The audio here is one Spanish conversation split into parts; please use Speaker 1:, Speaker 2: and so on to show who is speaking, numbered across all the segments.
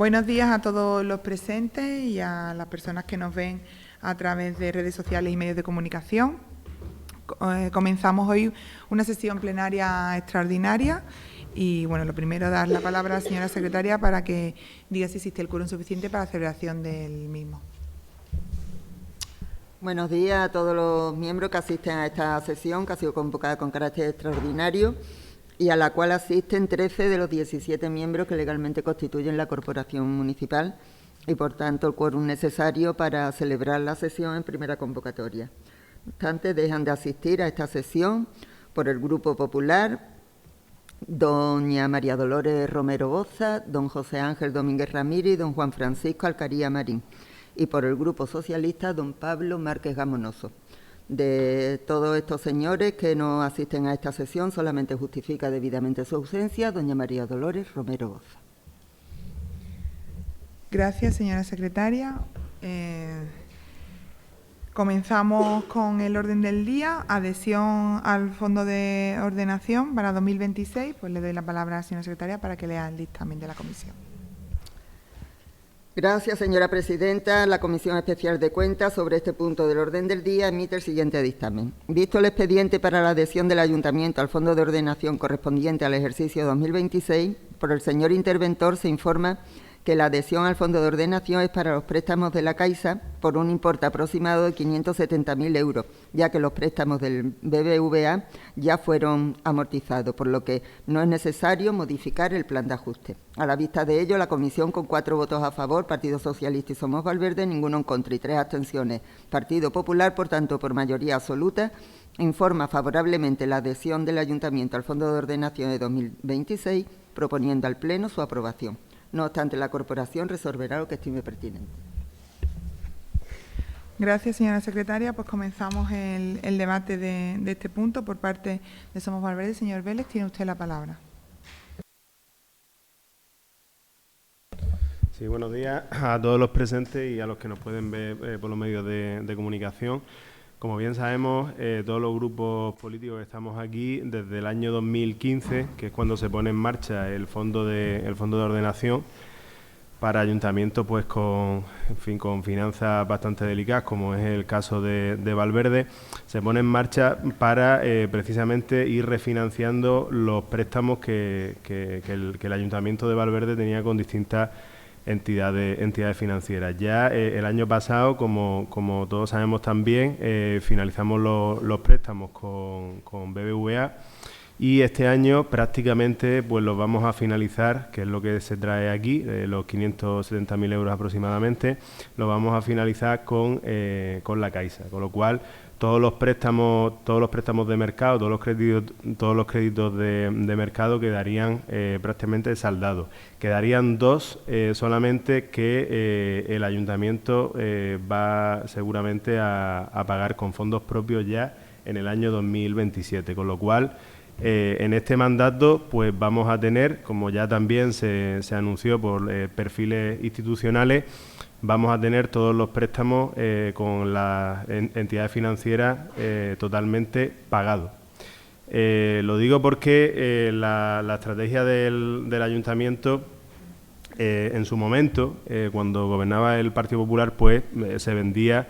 Speaker 1: Buenos días a todos los presentes y a las personas que nos ven a través de redes sociales y medios de comunicación. Comenzamos hoy una sesión plenaria extraordinaria y, bueno, lo primero, dar la palabra a la señora secretaria para que diga si existe el quórum suficiente para la celebración del mismo.
Speaker 2: Buenos días a todos los miembros que asisten a esta sesión, que ha sido convocada con carácter extraordinario y a la cual asisten 13 de los 17 miembros que legalmente constituyen la corporación municipal y, por tanto, el quórum necesario para celebrar la sesión en primera convocatoria. No obstante, dejan de asistir a esta sesión por el Grupo Popular doña María Dolores Romero Boza, don José Ángel Domínguez Ramírez y don Juan Francisco Alcaría Marín, y por el Grupo Socialista don Pablo Márquez Gamonoso. De todos estos señores que no asisten a esta sesión, solamente justifica debidamente su ausencia doña María Dolores Romero Boza.
Speaker 1: Gracias, señora secretaria. Comenzamos con el orden del día, adhesión al Fondo de Ordenación para 2026. Pues le doy la palabra a la señora secretaria para que lea el dictamen de la comisión.
Speaker 2: Gracias, señora presidenta. La Comisión Especial de Cuentas sobre este punto del orden del día emite el siguiente dictamen. Visto el expediente para la adhesión del Ayuntamiento al Fondo de Ordenación correspondiente al ejercicio 2026, por el señor interventor se informa que la adhesión al Fondo de Ordenación es para los préstamos de la Caixa por un importe aproximado de 570.000 euros, ya que los préstamos del BBVA ya fueron amortizados, por lo que no es necesario modificar el plan de ajuste. A la vista de ello, la Comisión, con 4 votos a favor, Partido Socialista y Somos Valverde, ninguno en contra y 3 abstenciones, Partido Popular, por tanto, por mayoría absoluta, informa favorablemente la adhesión del Ayuntamiento al Fondo de Ordenación de 2026, proponiendo al Pleno su aprobación. No obstante, la corporación resolverá lo que estime pertinente.
Speaker 1: Gracias, señora secretaria. Pues comenzamos el debate de este punto por parte de Somos Valverde. Señor Vélez, tiene usted la palabra.
Speaker 3: Sí, buenos días a todos los presentes y a los que nos pueden ver por los medios de comunicación. Como bien sabemos, todos los grupos políticos que estamos aquí, desde el año 2015, que es cuando se pone en marcha el fondo de ordenación para ayuntamientos, pues con finanzas bastante delicadas, como es el caso de Valverde, se pone en marcha para precisamente ir refinanciando los préstamos que el Ayuntamiento de Valverde tenía con distintas entidades financieras. Ya el año pasado, como todos sabemos también, finalizamos los préstamos con BBVA y este año prácticamente pues los vamos a finalizar, que es lo que se trae aquí, los 570.000 euros aproximadamente, los vamos a finalizar con la Caixa, con lo cual todos los préstamos de mercado, todos los créditos de mercado quedarían prácticamente saldados. Quedarían 2 solamente que el ayuntamiento va seguramente a pagar con fondos propios ya en el año 2027, con lo cual en este mandato pues vamos a tener, como ya también se anunció por perfiles institucionales, vamos a tener todos los préstamos con las entidades financieras totalmente pagados. Lo digo porque la estrategia del ayuntamiento en su momento, cuando gobernaba el Partido Popular, pues se vendía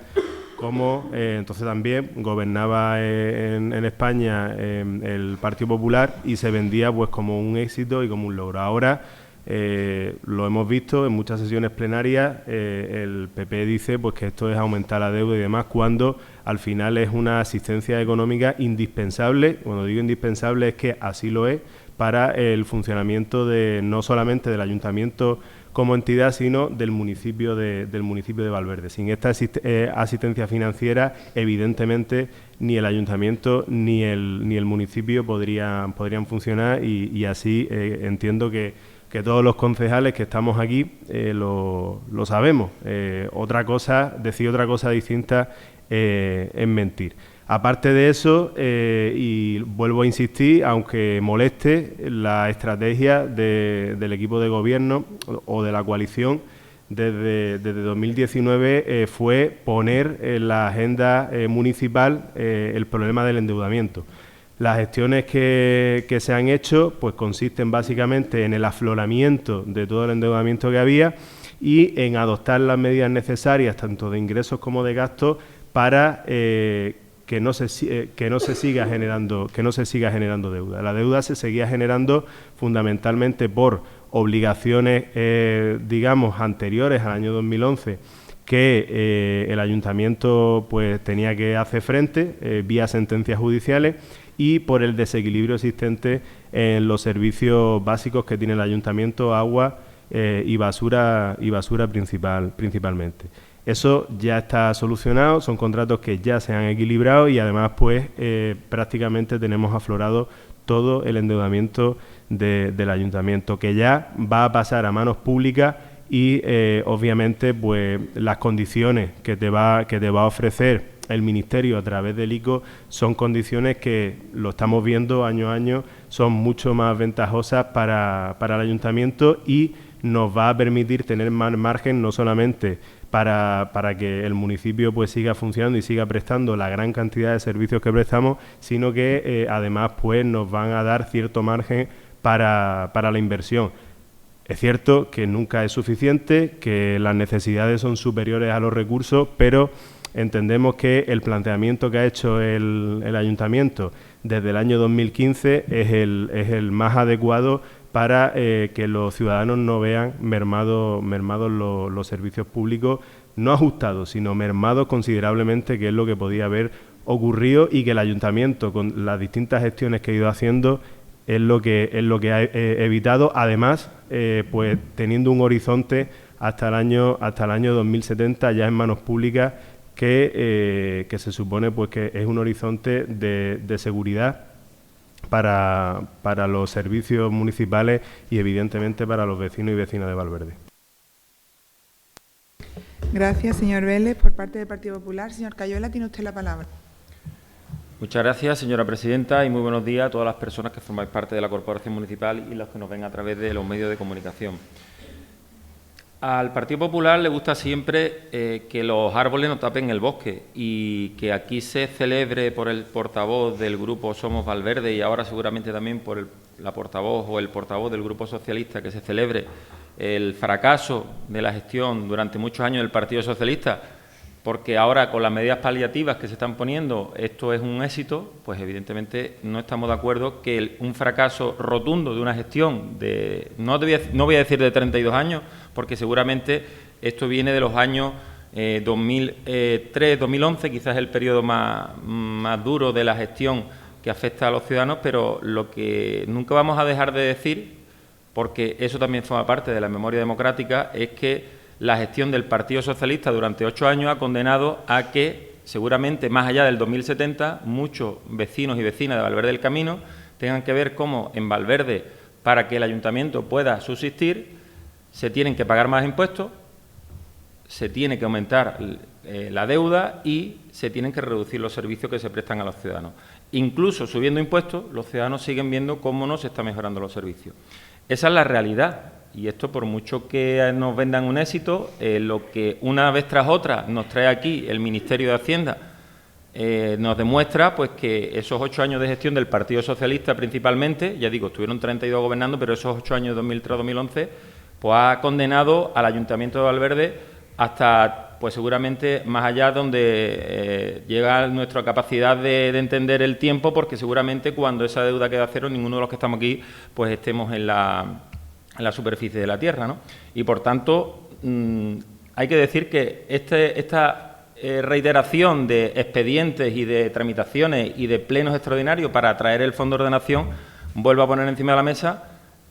Speaker 3: como, entonces también gobernaba en España el Partido Popular y se vendía pues como un éxito y como un logro. Ahora lo hemos visto en muchas sesiones plenarias, el PP dice pues que esto es aumentar la deuda y demás, cuando al final es una asistencia económica indispensable. Cuando digo indispensable es que así lo es para el funcionamiento no solamente del ayuntamiento como entidad, sino del municipio de Valverde. Sin esta asistencia financiera, evidentemente, ni el ayuntamiento ni el municipio podrían funcionar y así entiendo que todos los concejales que estamos aquí lo sabemos. Decir otra cosa distinta es mentir. Aparte de eso, y vuelvo a insistir, aunque moleste, la estrategia del equipo de gobierno o de la coalición desde 2019 fue poner en la agenda municipal el problema del endeudamiento. Las gestiones que se han hecho pues consisten básicamente en el afloramiento de todo el endeudamiento que había y en adoptar las medidas necesarias, tanto de ingresos como de gastos, para que no se siga generando deuda. La deuda se seguía generando fundamentalmente por obligaciones, digamos, anteriores al año 2011, que el ayuntamiento pues tenía que hacer frente vía sentencias judiciales, y por el desequilibrio existente en los servicios básicos que tiene el ayuntamiento, agua y basura principalmente. Eso ya está solucionado, son contratos que ya se han equilibrado y además pues prácticamente tenemos aflorado todo el endeudamiento del ayuntamiento, que ya va a pasar a manos públicas y obviamente pues las condiciones que te va a ofrecer el Ministerio a través del ICO son condiciones que, lo estamos viendo año a año, son mucho más ventajosas para el ayuntamiento y nos va a permitir tener más margen, no solamente para que el municipio pues siga funcionando y siga prestando la gran cantidad de servicios que prestamos, sino que además pues nos van a dar cierto margen para la inversión. Es cierto que nunca es suficiente, que las necesidades son superiores a los recursos, pero entendemos que el planteamiento que ha hecho el ayuntamiento desde el año 2015 es el más adecuado para que los ciudadanos no vean mermados los servicios públicos, no ajustados, sino mermados considerablemente, que es lo que podía haber ocurrido, y que el ayuntamiento, con las distintas gestiones que ha ido haciendo, es lo que ha evitado, además pues teniendo un horizonte hasta el año 2070 ya en manos públicas, que se supone pues que es un horizonte de seguridad para los servicios municipales y evidentemente para los vecinos y vecinas de Valverde.
Speaker 1: Gracias, señor Vélez. Por parte del Partido Popular, señor Cayuela, tiene usted la palabra.
Speaker 4: Muchas gracias, señora presidenta, y muy buenos días a todas las personas que formáis parte de la Corporación Municipal y los que nos ven a través de los medios de comunicación. Al Partido Popular le gusta siempre que los árboles no tapen el bosque, y que aquí se celebre por el portavoz del Grupo Somos Valverde y ahora seguramente también por la portavoz o el portavoz del Grupo Socialista, que se celebre el fracaso de la gestión durante muchos años del Partido Socialista, porque ahora con las medidas paliativas que se están poniendo esto es un éxito, pues evidentemente no estamos de acuerdo que un fracaso rotundo de una gestión de, no voy a decir de 32 años, porque seguramente esto viene de los años 2003, 2011, quizás el periodo más duro de la gestión que afecta a los ciudadanos, pero lo que nunca vamos a dejar de decir, porque eso también forma parte de la memoria democrática, es que la gestión del Partido Socialista durante 8 años ha condenado a que, seguramente más allá del 2070, muchos vecinos y vecinas de Valverde del Camino tengan que ver cómo en Valverde, para que el ayuntamiento pueda subsistir, se tienen que pagar más impuestos, se tiene que aumentar la deuda y se tienen que reducir los servicios que se prestan a los ciudadanos. Incluso subiendo impuestos, los ciudadanos siguen viendo cómo no se están mejorando los servicios. Esa es la realidad. Y esto, por mucho que nos vendan un éxito, lo que una vez tras otra nos trae aquí el Ministerio de Hacienda nos demuestra pues que esos 8 años de gestión del Partido Socialista principalmente, ya digo, estuvieron 32 gobernando, pero esos 8 años, 2003-2011, pues ha condenado al Ayuntamiento de Valverde hasta, pues seguramente, más allá donde llega nuestra capacidad de entender el tiempo, porque seguramente cuando esa deuda queda a cero, ninguno de los que estamos aquí pues estemos en la superficie de la tierra, ¿no? Y por tanto hay que decir que esta reiteración de expedientes y de tramitaciones y de plenos extraordinarios para traer el Fondo de Ordenación vuelve a poner encima de la mesa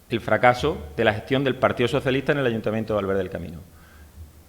Speaker 4: el fracaso de la gestión del Partido Socialista en el Ayuntamiento de Valverde del Camino.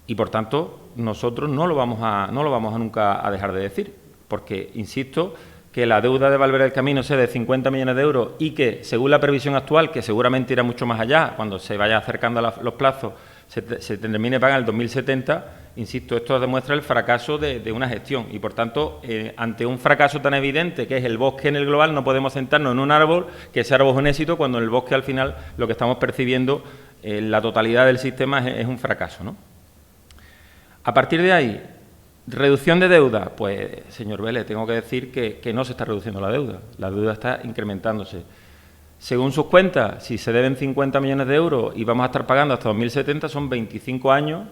Speaker 4: Y por tanto nosotros no lo vamos a nunca a dejar de decir, porque insisto que la deuda de Valverde del Camino sea de 50 millones de euros y que, según la previsión actual, que seguramente irá mucho más allá, cuando se vaya acercando a los plazos, se termine de pagar en el 2070, insisto, esto demuestra el fracaso de una gestión. Y, por tanto, ante un fracaso tan evidente, que es el bosque en el global, no podemos sentarnos en un árbol, que ese árbol es un éxito, cuando en el bosque, al final, lo que estamos percibiendo, la totalidad del sistema es un fracaso, ¿no? A partir de ahí, ¿Reducción de deuda? Pues, señor Vélez, tengo que decir que no se está reduciendo la deuda está incrementándose. Según sus cuentas, si se deben 50 millones de euros y vamos a estar pagando hasta 2070, son 25 años,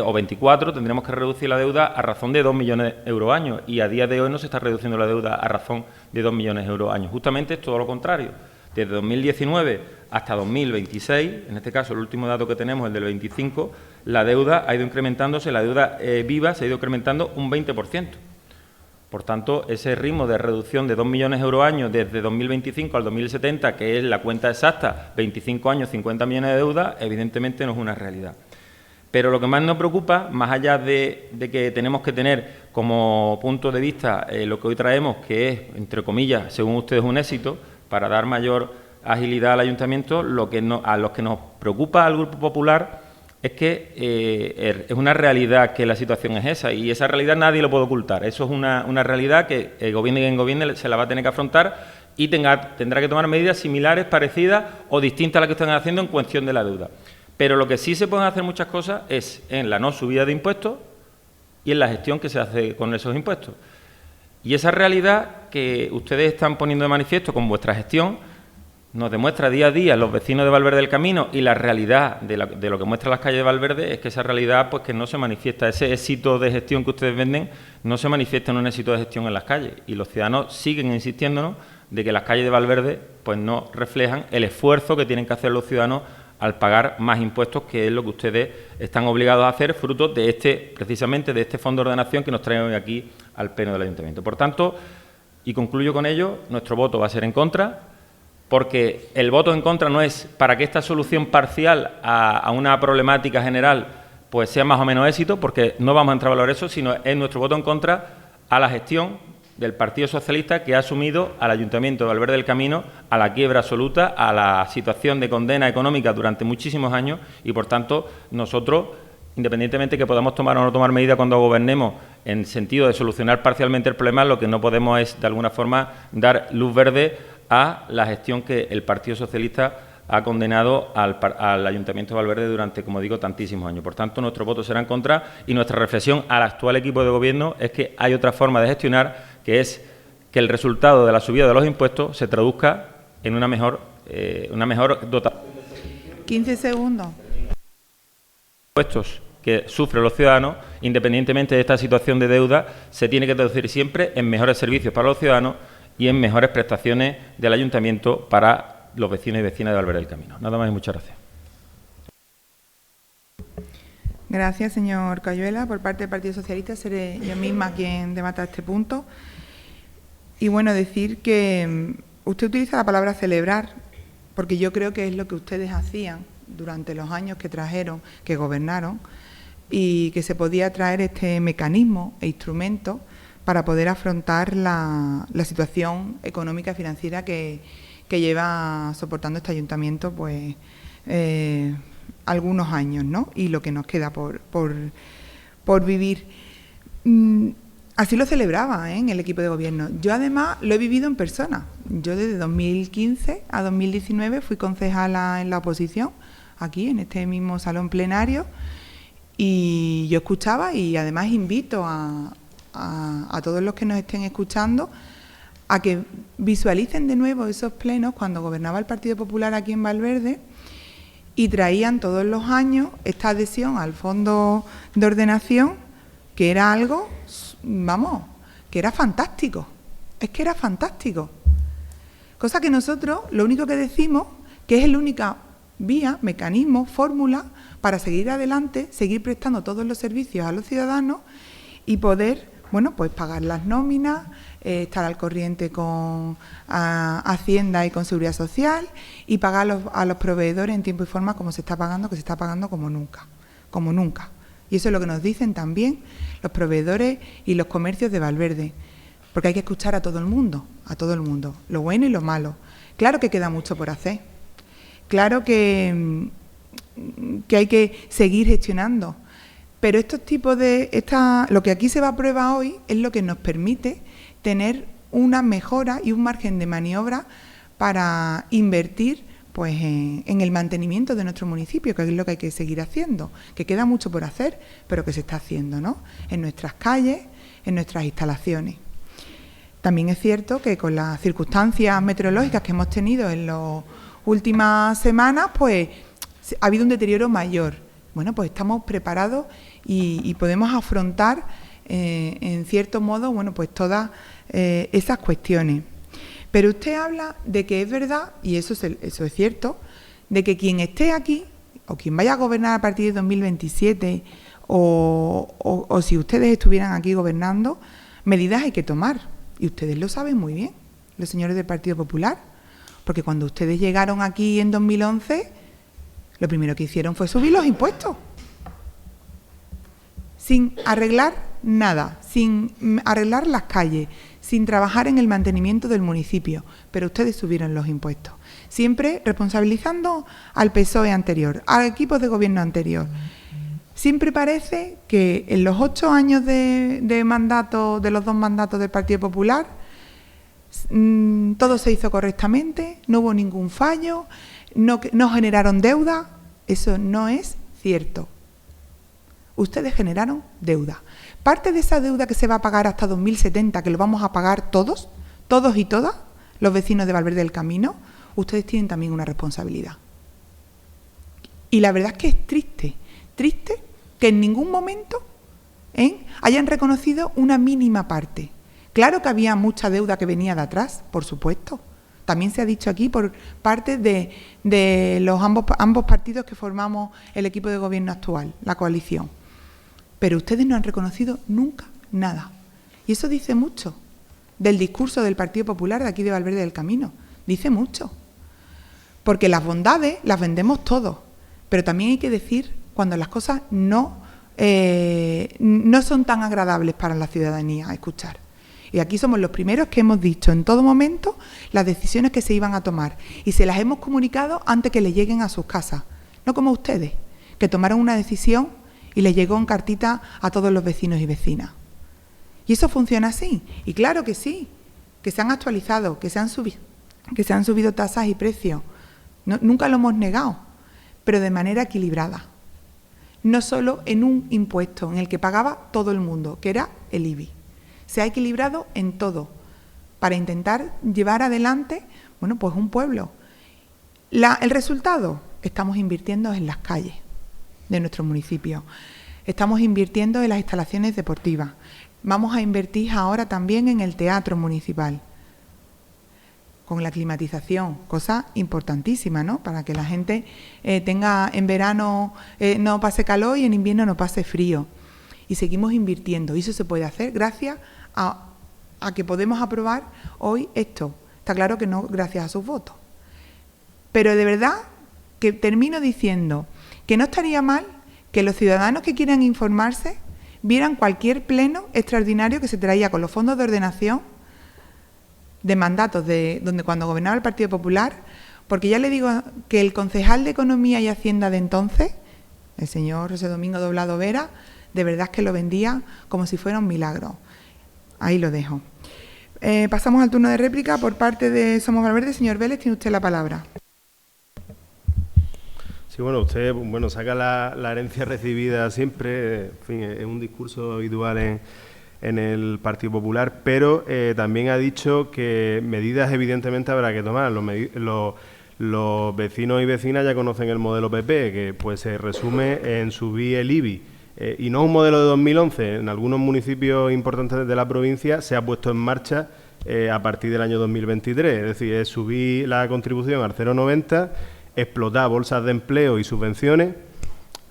Speaker 4: o 24, tendríamos que reducir la deuda a razón de 2 millones de euros año, y a día de hoy no se está reduciendo la deuda a razón de 2 millones de euros año. Justamente es todo lo contrario. Desde 2019 hasta 2026, en este caso el último dato que tenemos, el del 25, la deuda ha ido incrementándose, la deuda viva se ha ido incrementando un 20%. Por tanto, ese ritmo de reducción de 2 millones de euros año desde 2025 al 2070, que es la cuenta exacta, 25 años, 50 millones de deuda, evidentemente no es una realidad. Pero lo que más nos preocupa, más allá de que tenemos que tener como punto de vista lo que hoy traemos, que es, entre comillas, según ustedes, un éxito, para dar mayor agilidad al ayuntamiento, a los que nos preocupa al Grupo Popular es que es una realidad que la situación es esa, y esa realidad nadie lo puede ocultar. Eso es una realidad que el gobierno y quien gobierne se la va a tener que afrontar y tendrá que tomar medidas similares, parecidas o distintas a las que están haciendo en cuestión de la deuda. Pero lo que sí se pueden hacer muchas cosas es en la no subida de impuestos y en la gestión que se hace con esos impuestos. Y esa realidad que ustedes están poniendo de manifiesto con vuestra gestión nos demuestra día a día los vecinos de Valverde del Camino, y la realidad de lo que muestran las calles de Valverde es que esa realidad pues que no se manifiesta, ese éxito de gestión que ustedes venden no se manifiesta en un éxito de gestión en las calles, y los ciudadanos siguen insistiéndonos de que las calles de Valverde pues no reflejan el esfuerzo que tienen que hacer los ciudadanos al pagar más impuestos, que es lo que ustedes están obligados a hacer, fruto de precisamente de este fondo de ordenación que nos traen hoy aquí al Pleno del Ayuntamiento. Por tanto, y concluyo con ello, nuestro voto va a ser en contra, porque el voto en contra no es para que esta solución parcial a una problemática general pues sea más o menos éxito, porque no vamos a entrar a valorar eso, sino es nuestro voto en contra a la gestión del Partido Socialista, que ha asumido al Ayuntamiento de Valverde del Camino a la quiebra absoluta, a la situación de condena económica durante muchísimos años, y por tanto nosotros, independientemente que podamos tomar o no tomar medidas cuando gobernemos en sentido de solucionar parcialmente el problema, lo que no podemos es de alguna forma dar luz verde a la gestión que el Partido Socialista ha condenado al Ayuntamiento de Valverde durante, como digo, tantísimos años. Por tanto, nuestro voto será en contra, y nuestra reflexión al actual equipo de gobierno es que hay otra forma de gestionar, que es que el resultado de la subida de los impuestos se traduzca en una mejor dotación.
Speaker 1: 15 segundos.
Speaker 4: Impuestos que sufren los ciudadanos, independientemente de esta situación de deuda, se tiene que traducir siempre en mejores servicios para los ciudadanos y en mejores prestaciones del Ayuntamiento para los vecinos y vecinas de Valverde del Camino. Nada más y muchas gracias.
Speaker 1: Gracias, señor Cayuela. Por parte del Partido Socialista seré yo misma quien debata este punto. Y bueno, decir que usted utiliza la palabra celebrar, porque yo creo que es lo que ustedes hacían durante los años que gobernaron, y que se podía traer este mecanismo e instrumento para poder afrontar la situación económica y financiera que lleva soportando este ayuntamiento pues algunos años, ¿no? Y lo que nos queda por vivir. Así lo celebraba en el equipo de gobierno. Yo además lo he vivido en persona. Yo desde 2015 a 2019 fui concejala en la oposición, aquí en este mismo salón plenario, y yo escuchaba, y además invito a todos los que nos estén escuchando a que visualicen de nuevo esos plenos cuando gobernaba el Partido Popular aquí en Valverde, y traían todos los años esta adhesión al fondo de ordenación, que era algo, vamos, que era fantástico. Es que era fantástico. Cosa que nosotros lo único que decimos que es la única vía, mecanismo, fórmula para seguir adelante, seguir prestando todos los servicios a los ciudadanos y poder, bueno, pues pagar las nóminas, estar al corriente con Hacienda y con Seguridad Social, y pagar a los proveedores en tiempo y forma como se está pagando, que se está pagando como nunca, como nunca. Y eso es lo que nos dicen también los proveedores y los comercios de Valverde, porque hay que escuchar a todo el mundo, lo bueno y lo malo. Claro que queda mucho por hacer, claro que hay que seguir gestionando, pero estos tipos lo que aquí se va a prueba hoy es lo que nos permite tener una mejora y un margen de maniobra para invertir, pues en el mantenimiento de nuestro municipio, que es lo que hay que seguir haciendo, que queda mucho por hacer, pero que se está haciendo, ¿no? En nuestras calles, en nuestras instalaciones. También es cierto que con las circunstancias meteorológicas que hemos tenido en las últimas semanas, pues ha habido un deterioro mayor. Bueno, pues estamos preparados y podemos afrontar, en cierto modo, bueno, pues todas esas cuestiones. Pero usted habla de que es verdad, y eso es cierto, de que quien esté aquí, o quien vaya a gobernar a partir de 2027, o si ustedes estuvieran aquí gobernando, medidas hay que tomar. Y ustedes lo saben muy bien, los señores del Partido Popular, porque cuando ustedes llegaron aquí en 2011, lo primero que hicieron fue subir los impuestos. Sin arreglar nada, sin arreglar las calles, sin trabajar en el mantenimiento del municipio, pero ustedes subieron los impuestos, siempre responsabilizando al PSOE anterior, al equipo de gobierno anterior. Siempre parece que en los 8 años de mandato, de los 2 mandatos del Partido Popular, todo se hizo correctamente, no hubo ningún fallo, no generaron deuda. Eso no es cierto. Ustedes generaron deuda. Parte de esa deuda que se va a pagar hasta 2070, que lo vamos a pagar todos y todas, los vecinos de Valverde del Camino, ustedes tienen también una responsabilidad. Y la verdad es que es triste que en ningún momento hayan reconocido una mínima parte. Claro que había mucha deuda que venía de atrás, por supuesto. También se ha dicho aquí por parte de los ambos partidos que formamos el equipo de gobierno actual, la coalición. Pero ustedes no han reconocido nunca nada. Y eso dice mucho del discurso del Partido Popular de aquí de Valverde del Camino. Dice mucho. Porque las bondades las vendemos todos. Pero también hay que decir cuando las cosas no son tan agradables para la ciudadanía a escuchar. Y aquí somos los primeros que hemos dicho en todo momento las decisiones que se iban a tomar. Y se las hemos comunicado antes que les lleguen a sus casas. No como ustedes, que tomaron una decisión y les llegó en cartita a todos los vecinos y vecinas. Y eso funciona así. Y claro que sí, que se han actualizado, que se han subido tasas y precios. Nunca lo hemos negado, pero de manera equilibrada. No solo en un impuesto en el que pagaba todo el mundo, que era el IBI. Se ha equilibrado en todo para intentar llevar adelante, bueno, pues un pueblo. El resultado, estamos invirtiendo en las calles de nuestro municipio. Estamos invirtiendo en las instalaciones deportivas. Vamos a invertir ahora también en el teatro municipal, con la climatización, cosa importantísima, ¿no? Para que la gente tenga en verano no pase calor y en invierno no pase frío. Y seguimos invirtiendo. Y eso se puede hacer gracias a que podemos aprobar hoy esto. Está claro que no gracias a sus votos. Pero de verdad que termino diciendo que no estaría mal que los ciudadanos que quieran informarse vieran cualquier pleno extraordinario que se traía con los fondos de ordenación de mandatos de donde cuando gobernaba el Partido Popular, porque ya le digo que el concejal de Economía y Hacienda de entonces, el señor José Domingo Doblado Vera, de verdad es que lo vendía como si fuera un milagro. Ahí lo dejo. Pasamos al turno de réplica por parte de Somos Valverde. Señor Vélez, tiene usted la palabra.
Speaker 3: Sí, bueno, usted saca la herencia recibida siempre, en fin, es un discurso habitual en el Partido Popular, pero también ha dicho que medidas evidentemente habrá que tomar. Los vecinos y vecinas ya conocen el modelo PP, que pues se resume en subir el IBI. Y no es un modelo de 2011, en algunos municipios importantes de la provincia se ha puesto en marcha a partir del año 2023, es decir, es subir la contribución al 0,90, explotar bolsas de empleo y subvenciones,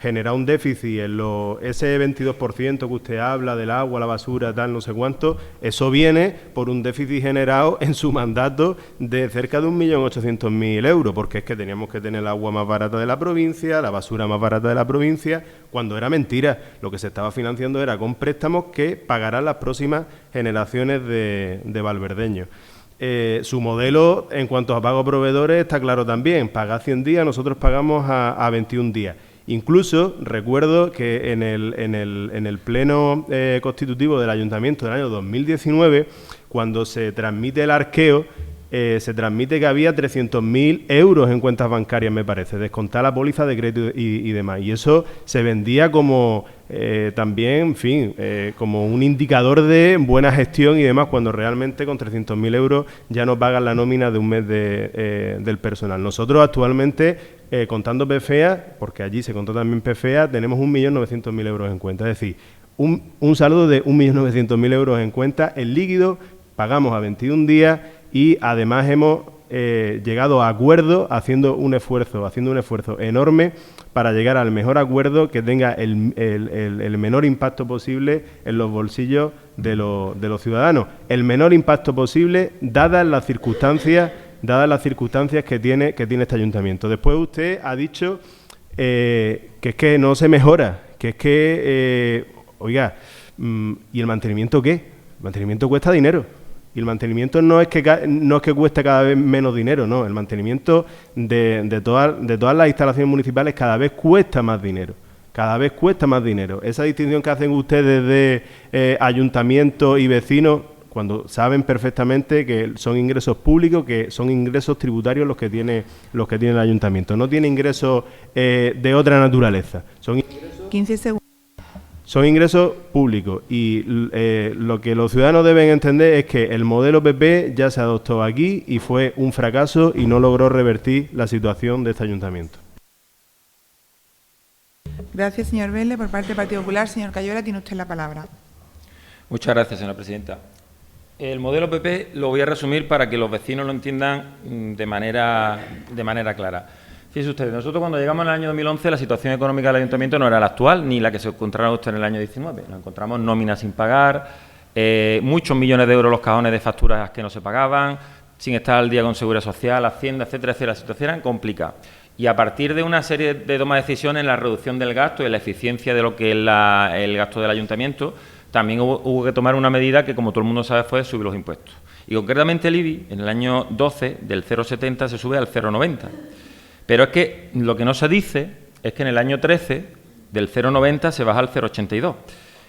Speaker 3: generar un déficit en ese 22% que usted habla del agua, la basura, tal, no sé cuánto, eso viene por un déficit generado en su mandato de cerca de 1.800.000 euros, porque es que teníamos que tener el agua más barata de la provincia, la basura más barata de la provincia, cuando era mentira. Lo que se estaba financiando era con préstamos que pagarán las próximas generaciones de valverdeños. Su modelo en cuanto a pago a proveedores está claro también, paga 100 días, nosotros pagamos a 21 días. Incluso recuerdo que en el pleno constitutivo del Ayuntamiento del año 2019, cuando se transmite el arqueo, se transmite que había 300.000 euros en cuentas bancarias, me parece, descontar la póliza de crédito y demás. Y eso se vendía como también, en fin, como un indicador de buena gestión y demás, cuando realmente con 300.000 euros ya no pagan la nómina de un mes del personal. Nosotros actualmente, contando PFEA, porque allí se contó también PFEA, tenemos 1.900.000 euros en cuenta. Es decir, un saldo de 1.900.000 euros en cuenta en líquido, pagamos a 21 días y además hemos llegado a acuerdo haciendo un esfuerzo enorme para llegar al mejor acuerdo que tenga el menor impacto posible en los bolsillos de los ciudadanos. El menor impacto posible, dadas las circunstancias que tiene este ayuntamiento. Después usted ha dicho que es que no se mejora, que es que, oiga, ¿y el mantenimiento qué? El mantenimiento cuesta dinero. Y el mantenimiento no es que cueste cada vez menos dinero, no. El mantenimiento de todas las instalaciones municipales cada vez cuesta más dinero. Cada vez cuesta más dinero. Esa distinción que hacen ustedes de ayuntamiento y vecinos, cuando saben perfectamente que son ingresos públicos, que son ingresos tributarios los que tiene el ayuntamiento. No tiene ingresos de otra naturaleza. Son ingresos...
Speaker 1: 15 segundos.
Speaker 3: Son ingresos públicos y lo que los ciudadanos deben entender es que el modelo PP ya se adoptó aquí y fue un fracaso y no logró revertir la situación de este ayuntamiento.
Speaker 1: Gracias, señor Vélez. Por parte del Partido Popular, señor Cayuela, tiene usted la palabra.
Speaker 4: Muchas gracias, señora presidenta. El modelo PP lo voy a resumir para que los vecinos lo entiendan de manera clara. Fíjense ustedes, nosotros cuando llegamos en el año 2011 la situación económica del ayuntamiento no era la actual ni la que se encontraron ustedes en el año 19. Nos encontramos nóminas sin pagar, muchos millones de euros los cajones de facturas que no se pagaban, sin estar al día con Seguridad Social, Hacienda, etcétera, etcétera. La situación era complicada. Y a partir de una serie de toma de decisiones en la reducción del gasto y en la eficiencia de lo que es el gasto del ayuntamiento, también hubo que tomar una medida que, como todo el mundo sabe, fue subir los impuestos. Y concretamente el IBI, en el año 12, del 0,70 se sube al 0,90. Pero es que lo que no se dice es que en el año 13, del 0,90 se baja al 0,82.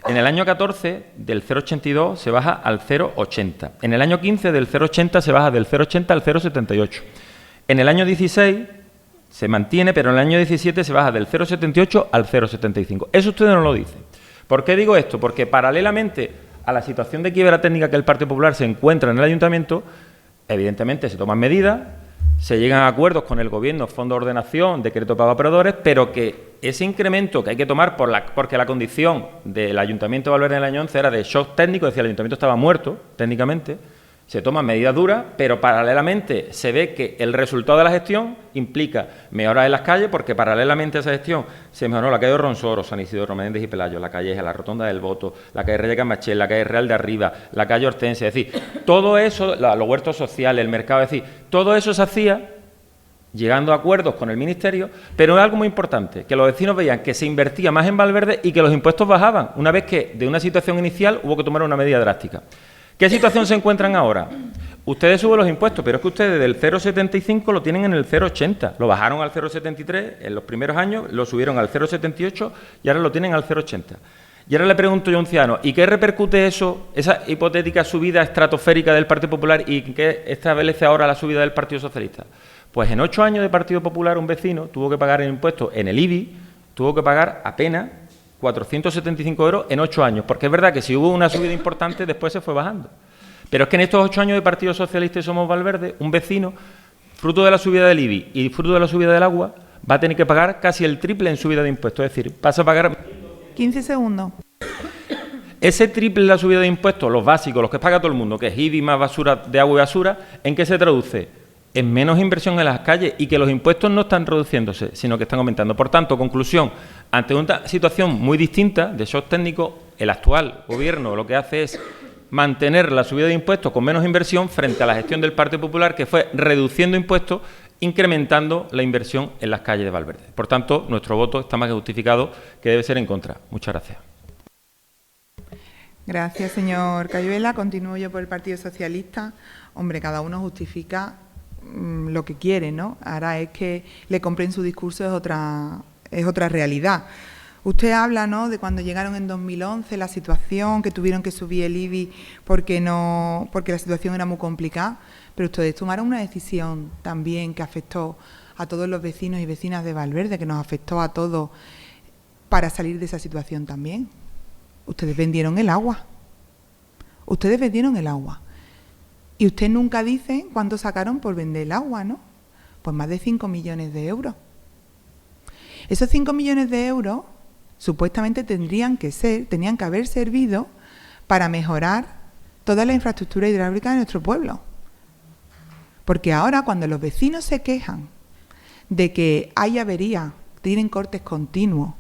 Speaker 4: En el año 14, del 0,82 se baja al 0,80. En el año 15, del 0,80 se baja del 0,80 al 0,78. En el año 16 se mantiene, pero en el año 17 se baja del 0,78 al 0,75. Eso ustedes no lo dicen. ¿Por qué digo esto? Porque paralelamente a la situación de quiebra técnica que el Partido Popular se encuentra en el ayuntamiento, evidentemente se toman medidas, se llegan a acuerdos con el Gobierno, Fondo de Ordenación, Decreto de Pago a Operadores, pero que ese incremento que hay que tomar porque la condición del Ayuntamiento de Valverde del año 11 era de shock técnico, es decir, el Ayuntamiento estaba muerto técnicamente, se toman medidas duras, pero paralelamente se ve que el resultado de la gestión implica mejoras en las calles, porque paralelamente a esa gestión se mejoró la calle de Ronsoro, San Isidro, Menéndez y Pelayo, la calle la Rotonda del Voto, la calle Reyes Camachel, la calle Real de Arriba, la calle Hortensia, es decir, todo eso, los huertos sociales, el mercado, es decir, todo eso se hacía llegando a acuerdos con el Ministerio, pero es algo muy importante, que los vecinos veían que se invertía más en Valverde y que los impuestos bajaban, una vez que de una situación inicial hubo que tomar una medida drástica. ¿Qué situación se encuentran ahora? Ustedes suben los impuestos, pero es que ustedes del 0,75 lo tienen en el 0,80. Lo bajaron al 0,73 en los primeros años, lo subieron al 0,78 y ahora lo tienen al 0,80. Y ahora le pregunto yo a un ciudadano, ¿y qué repercute eso, esa hipotética subida estratosférica del Partido Popular y qué establece ahora la subida del Partido Socialista? Pues en 8 años de Partido Popular un vecino tuvo que pagar el impuesto en el IBI, tuvo que pagar apenas 475 euros en 8 años, porque es verdad que si hubo una subida importante, después se fue bajando. Pero es que en estos 8 años de Partido Socialista y Somos Valverde, un vecino, fruto de la subida del IBI y fruto de la subida del agua, va a tener que pagar casi el triple en subida de impuestos, es decir, pasa a pagar...
Speaker 1: 15 segundos.
Speaker 4: Ese triple de la subida de impuestos, los básicos, los que paga todo el mundo, que es IBI más basura de agua y basura, ¿en qué se traduce? En menos inversión en las calles y que los impuestos no están reduciéndose, sino que están aumentando. Por tanto, conclusión, ante una situación muy distinta de shock técnico, el actual Gobierno lo que hace es mantener la subida de impuestos con menos inversión frente a la gestión del Partido Popular, que fue reduciendo impuestos, incrementando la inversión en las calles de Valverde. Por tanto, nuestro voto está más que justificado, que debe ser en contra. Muchas gracias.
Speaker 1: Gracias, señor Cayuela. Continúo yo por el Partido Socialista. Hombre, cada uno justifica lo que quiere, ¿no? Ahora es que le compren su discurso, es otra realidad. Usted habla, ¿no?, de cuando llegaron en 2011, la situación, que tuvieron que subir el IBI porque la situación era muy complicada, pero ustedes tomaron una decisión también que afectó a todos los vecinos y vecinas de Valverde, que nos afectó a todos para salir de esa situación también. Ustedes vendieron el agua. Ustedes vendieron el agua. Y usted nunca dice cuánto sacaron por vender el agua, ¿no? Pues más de 5 millones de euros. Esos 5 millones de euros supuestamente tenían que haber servido para mejorar toda la infraestructura hidráulica de nuestro pueblo. Porque ahora, cuando los vecinos se quejan de que hay averías, tienen cortes continuos,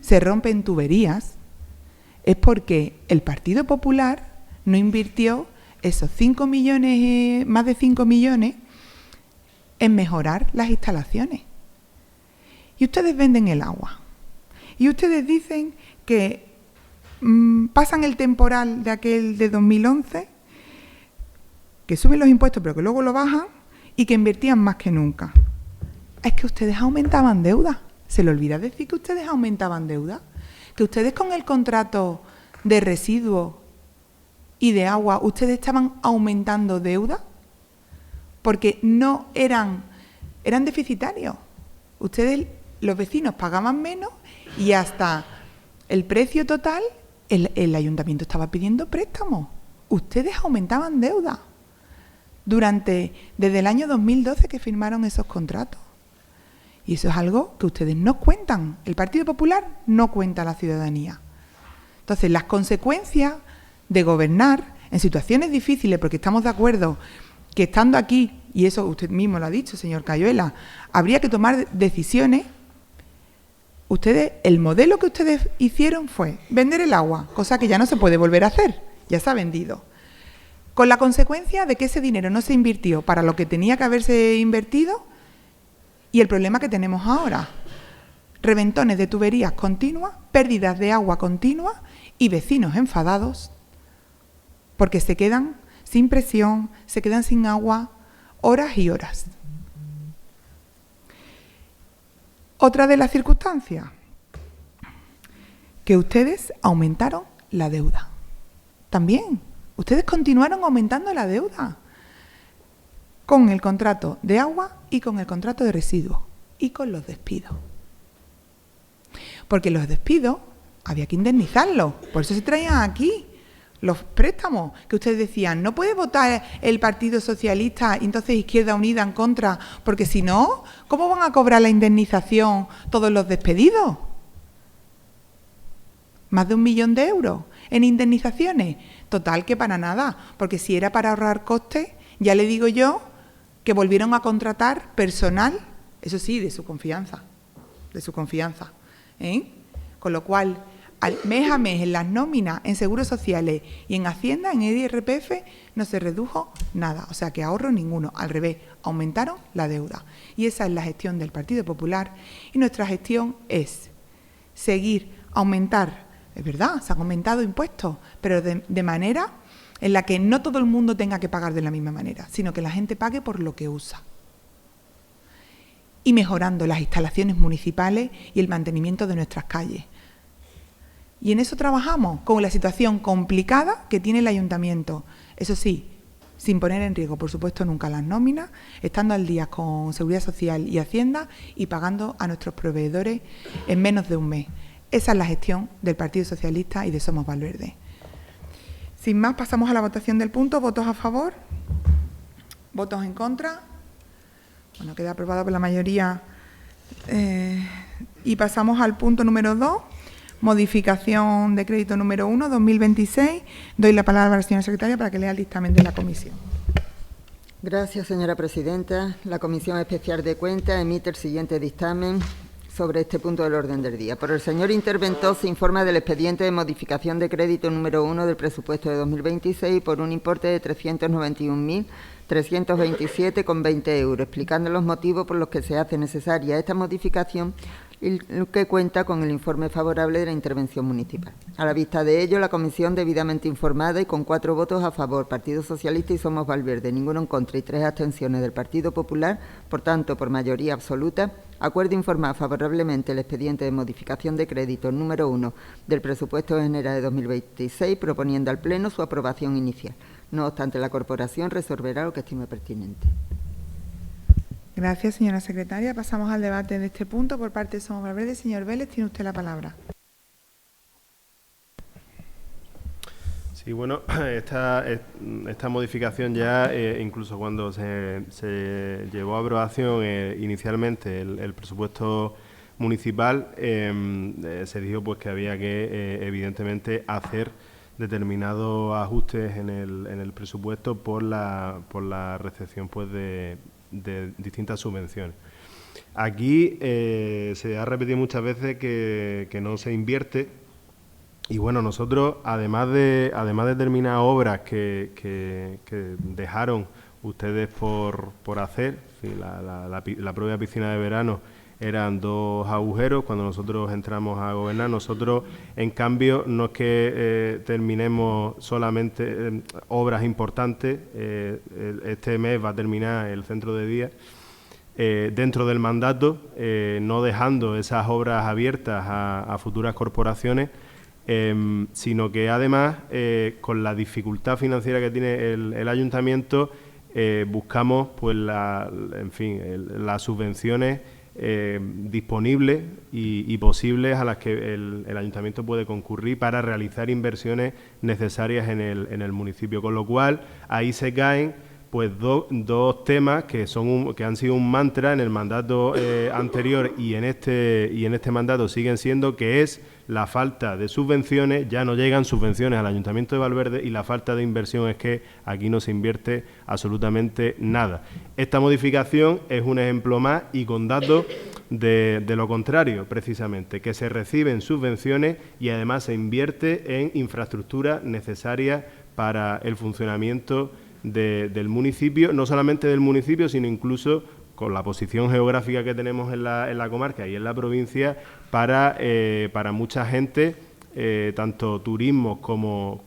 Speaker 1: se rompen tuberías, es porque el Partido Popular no invirtió esos 5 millones, más de 5 millones, en mejorar las instalaciones. Y ustedes venden el agua. Y ustedes dicen que pasan el temporal de aquel de 2011, que suben los impuestos pero que luego lo bajan y que invertían más que nunca. Es que ustedes aumentaban deuda. ¿Se le olvida decir que ustedes aumentaban deuda? Que ustedes con el contrato de residuos y de agua, ustedes estaban aumentando deuda porque no eran deficitarios. Ustedes, los vecinos, pagaban menos y hasta el precio total, el ayuntamiento estaba pidiendo préstamos. Ustedes aumentaban deuda desde el año 2012 que firmaron esos contratos. Y eso es algo que ustedes no cuentan. El Partido Popular no cuenta a la ciudadanía. Entonces, las consecuencias de gobernar en situaciones difíciles, porque estamos de acuerdo que estando aquí, y eso usted mismo lo ha dicho, señor Cayuela, habría que tomar decisiones. El modelo que ustedes hicieron fue vender el agua, cosa que ya no se puede volver a hacer, ya se ha vendido. Con la consecuencia de que ese dinero no se invirtió para lo que tenía que haberse invertido y el problema que tenemos ahora. Reventones de tuberías continuas, pérdidas de agua continuas y vecinos enfadados porque se quedan sin presión, se quedan sin agua horas y horas. Otra de las circunstancias, que ustedes aumentaron la deuda. También, ustedes continuaron aumentando la deuda con el contrato de agua y con el contrato de residuos y con los despidos. Porque los despidos había que indemnizarlos, por eso se traían aquí los préstamos, que ustedes decían, no puede votar el Partido Socialista y entonces Izquierda Unida en contra, porque si no, ¿cómo van a cobrar la indemnización todos los despedidos? Más de 1 millón de euros en indemnizaciones. Total, que para nada, porque si era para ahorrar costes, ya le digo yo que volvieron a contratar personal, eso sí, de su confianza, Con lo cual, mes a mes en las nóminas, en seguros sociales y en Hacienda, en IRPF, no se redujo nada. O sea que ahorro ninguno. Al revés, aumentaron la deuda. Y esa es la gestión del Partido Popular. Y nuestra gestión es seguir, aumentar. Es verdad, se han aumentado impuestos, pero de manera en la que no todo el mundo tenga que pagar de la misma manera, sino que la gente pague por lo que usa. Y mejorando las instalaciones municipales y el mantenimiento de nuestras calles. Y en eso trabajamos, con la situación complicada que tiene el ayuntamiento. Eso sí, sin poner en riesgo, por supuesto, nunca las nóminas, estando al día con Seguridad Social y Hacienda y pagando a nuestros proveedores en menos de un mes. Esa es la gestión del Partido Socialista y de Somos Valverde. Sin más, pasamos a la votación del punto. ¿Votos a favor? ¿Votos en contra? Bueno, queda aprobado por la mayoría. Y pasamos al punto número 2. Modificación de crédito número 1, 2026. Doy la palabra a la señora secretaria para que lea el dictamen de la comisión.
Speaker 2: Gracias, señora presidenta. La Comisión Especial de Cuentas emite el siguiente dictamen sobre este punto del orden del día. Por el señor interventor se informa del expediente de modificación de crédito número 1 del presupuesto de 2026 por un importe de 391.327,20 euros, explicando los motivos por los que se hace necesaria esta modificación, y que cuenta con el informe favorable de la intervención municipal. A la vista de ello, la comisión, debidamente informada y con 4 votos a favor, Partido Socialista y Somos Valverde, ninguno en contra y 3 abstenciones del Partido Popular, por tanto, por mayoría absoluta, acuerda informar favorablemente el expediente de modificación de crédito número 1 del presupuesto general de 2026, proponiendo al Pleno su aprobación inicial. No obstante, la corporación resolverá lo que estime pertinente.
Speaker 1: Gracias, señora secretaria. Pasamos al debate de este punto. Por parte de Somos Valverde, señor Vélez, tiene usted la palabra.
Speaker 3: Sí, bueno, esta modificación ya, incluso cuando se llevó a aprobación inicialmente el presupuesto municipal, se dijo pues que había que, evidentemente, hacer determinados ajustes en el presupuesto por la recepción pues de distintas subvenciones. Aquí se ha repetido muchas veces que no se invierte, y bueno, nosotros, además de determinadas obras que dejaron ustedes por hacer, sí, la propia piscina de verano eran 2 agujeros cuando nosotros entramos a gobernar. Nosotros, en cambio, no es que terminemos solamente obras importantes. Este mes va a terminar el centro de día dentro del mandato, no dejando esas obras abiertas a futuras corporaciones, sino que además, con la dificultad financiera que tiene el ayuntamiento, buscamos pues las subvenciones disponibles y posibles a las que el ayuntamiento puede concurrir para realizar inversiones necesarias en el municipio, con lo cual ahí se caen pues dos temas que han sido un mantra en el mandato anterior y en este mandato siguen siendo, que es la falta de subvenciones. Ya no llegan subvenciones al Ayuntamiento de Valverde, y la falta de inversión es que aquí no se invierte absolutamente nada. Esta modificación es un ejemplo más y con datos de lo contrario, precisamente, que se reciben subvenciones y además se invierte en infraestructuras necesarias para el funcionamiento del municipio, no solamente del municipio, sino incluso con la posición geográfica que tenemos en la comarca y en la provincia, para mucha gente, tanto turismos como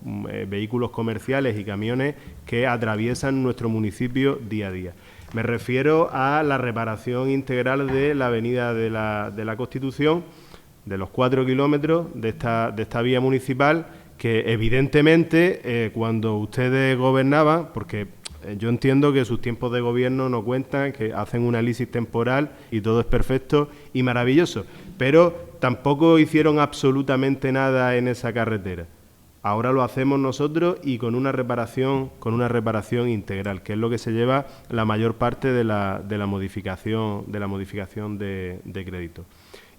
Speaker 3: vehículos comerciales y camiones que atraviesan nuestro municipio día a día. Me refiero a la reparación integral de la avenida de la Constitución, de los 4 kilómetros de esta vía municipal, que evidentemente cuando ustedes gobernaban, porque yo entiendo que sus tiempos de gobierno no cuentan, que hacen un análisis temporal y todo es perfecto y maravilloso, pero tampoco hicieron absolutamente nada en esa carretera. Ahora lo hacemos nosotros y con una reparación integral, que es lo que se lleva la mayor parte de la modificación de crédito.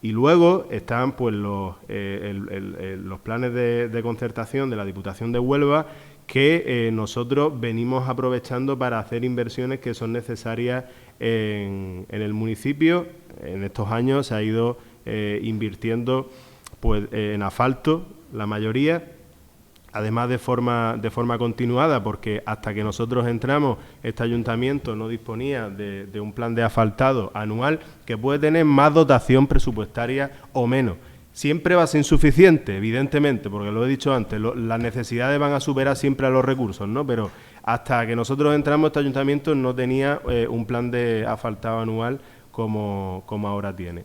Speaker 3: Y luego están pues los planes de concertación de la Diputación de Huelva, que nosotros venimos aprovechando para hacer inversiones que son necesarias en el municipio. En estos años se ha ido invirtiendo pues en asfalto, la mayoría, además de forma continuada, porque hasta que nosotros entramos, este ayuntamiento no disponía de un plan de asfaltado anual que puede tener más dotación presupuestaria o menos. Siempre va a ser insuficiente, evidentemente, porque lo he dicho antes, las necesidades van a superar siempre a los recursos, ¿no? Pero hasta que nosotros entramos, este ayuntamiento no tenía un plan de asfaltado anual como ahora tiene.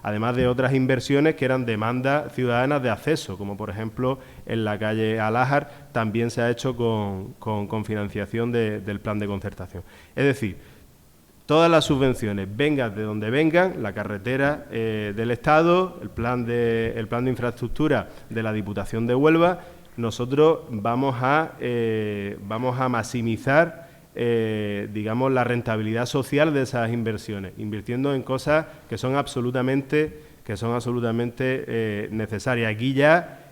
Speaker 3: Además de otras inversiones que eran demandas ciudadanas de acceso, como por ejemplo en la calle Alájar, también se ha hecho con financiación del plan de concertación. Es decir, todas las subvenciones, vengan de donde vengan, la carretera del Estado, el plan de infraestructura de la Diputación de Huelva, nosotros vamos a maximizar digamos, la rentabilidad social de esas inversiones, invirtiendo en cosas que son absolutamente necesarias. Aquí ya,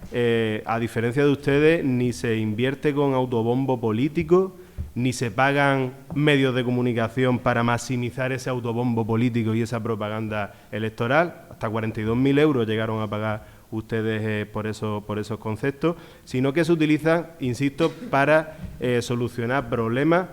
Speaker 3: a diferencia de ustedes, ni se invierte con autobombo político, ni se pagan medios de comunicación para maximizar ese autobombo político y esa propaganda electoral. Hasta 42.000 euros llegaron a pagar ustedes por esos conceptos, sino que se utilizan, insisto, para solucionar problemas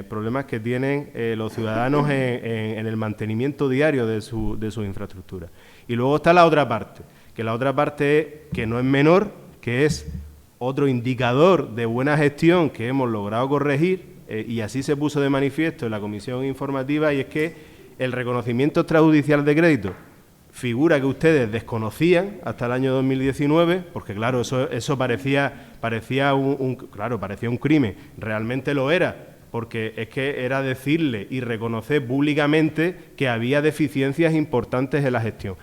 Speaker 3: problemas que tienen los ciudadanos en el mantenimiento diario de sus infraestructuras. Y luego está la otra parte, que la otra parte es, que no es menor, que es otro indicador de buena gestión que hemos logrado corregir, y así se puso de manifiesto en la comisión informativa, y es que el reconocimiento extrajudicial de crédito, figura que ustedes desconocían hasta el año 2019, porque claro, eso parecía un crimen, realmente lo era, porque es que era decirle y reconocer públicamente que había deficiencias importantes en la gestión.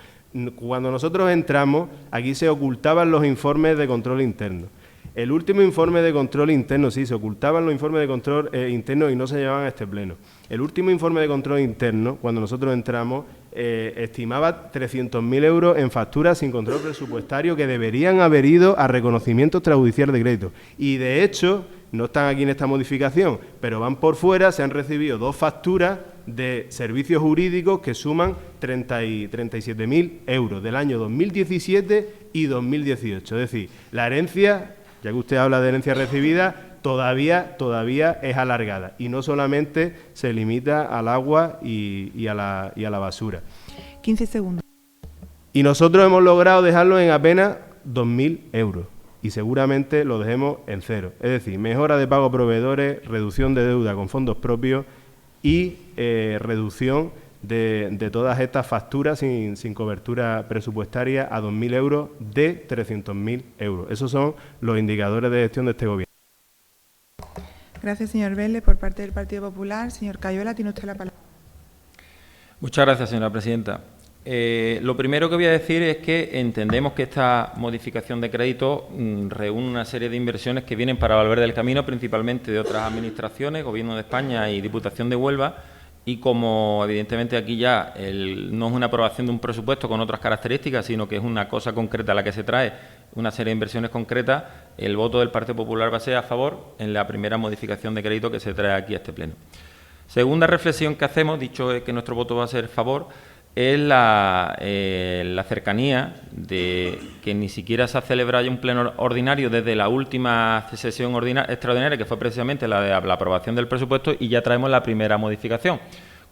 Speaker 3: Cuando nosotros entramos, aquí se ocultaban los informes de control interno. El último informe de control interno, sí, se ocultaban los informes de control interno y no se llevaban a este pleno. El último informe de control interno, cuando nosotros entramos, estimaba 300.000 euros en facturas sin control presupuestario que deberían haber ido a reconocimiento extrajudicial de crédito. Y de hecho, no están aquí en esta modificación, pero van por fuera, se han recibido 2 facturas de servicios jurídicos que suman 37.000 euros del año 2017 y 2018. Es decir, la herencia, ya que usted habla de herencia recibida, todavía es alargada y no solamente se limita al agua y a la basura.
Speaker 1: 15 segundos.
Speaker 3: Y nosotros hemos logrado dejarlo en apenas 2.000 euros y seguramente lo dejemos en 0. Es decir, mejora de pago a proveedores, reducción de deuda con fondos propios y reducción de todas estas facturas sin cobertura presupuestaria a 2.000 euros de 300.000 euros. Esos son los indicadores de gestión de este gobierno.
Speaker 1: Gracias, señor Vélez. Por parte del Partido Popular, señor Cayuela, tiene usted la palabra.
Speaker 4: Muchas gracias, señora presidenta. Lo primero que voy a decir es que entendemos que esta modificación de crédito reúne una serie de inversiones que vienen para Valverde del Camino, principalmente de otras administraciones, Gobierno de España y Diputación de Huelva, y como evidentemente aquí ya no es una aprobación de un presupuesto con otras características, sino que es una cosa concreta a la que se trae una serie de inversiones concretas, el voto del Partido Popular va a ser a favor en la primera modificación de crédito que se trae aquí a este pleno. Segunda reflexión que hacemos, dicho que nuestro voto va a ser a favor, es la cercanía de que ni siquiera se ha celebrado ya un pleno ordinario desde la última sesión extraordinaria, que fue precisamente la de la aprobación del presupuesto, y ya traemos la primera modificación.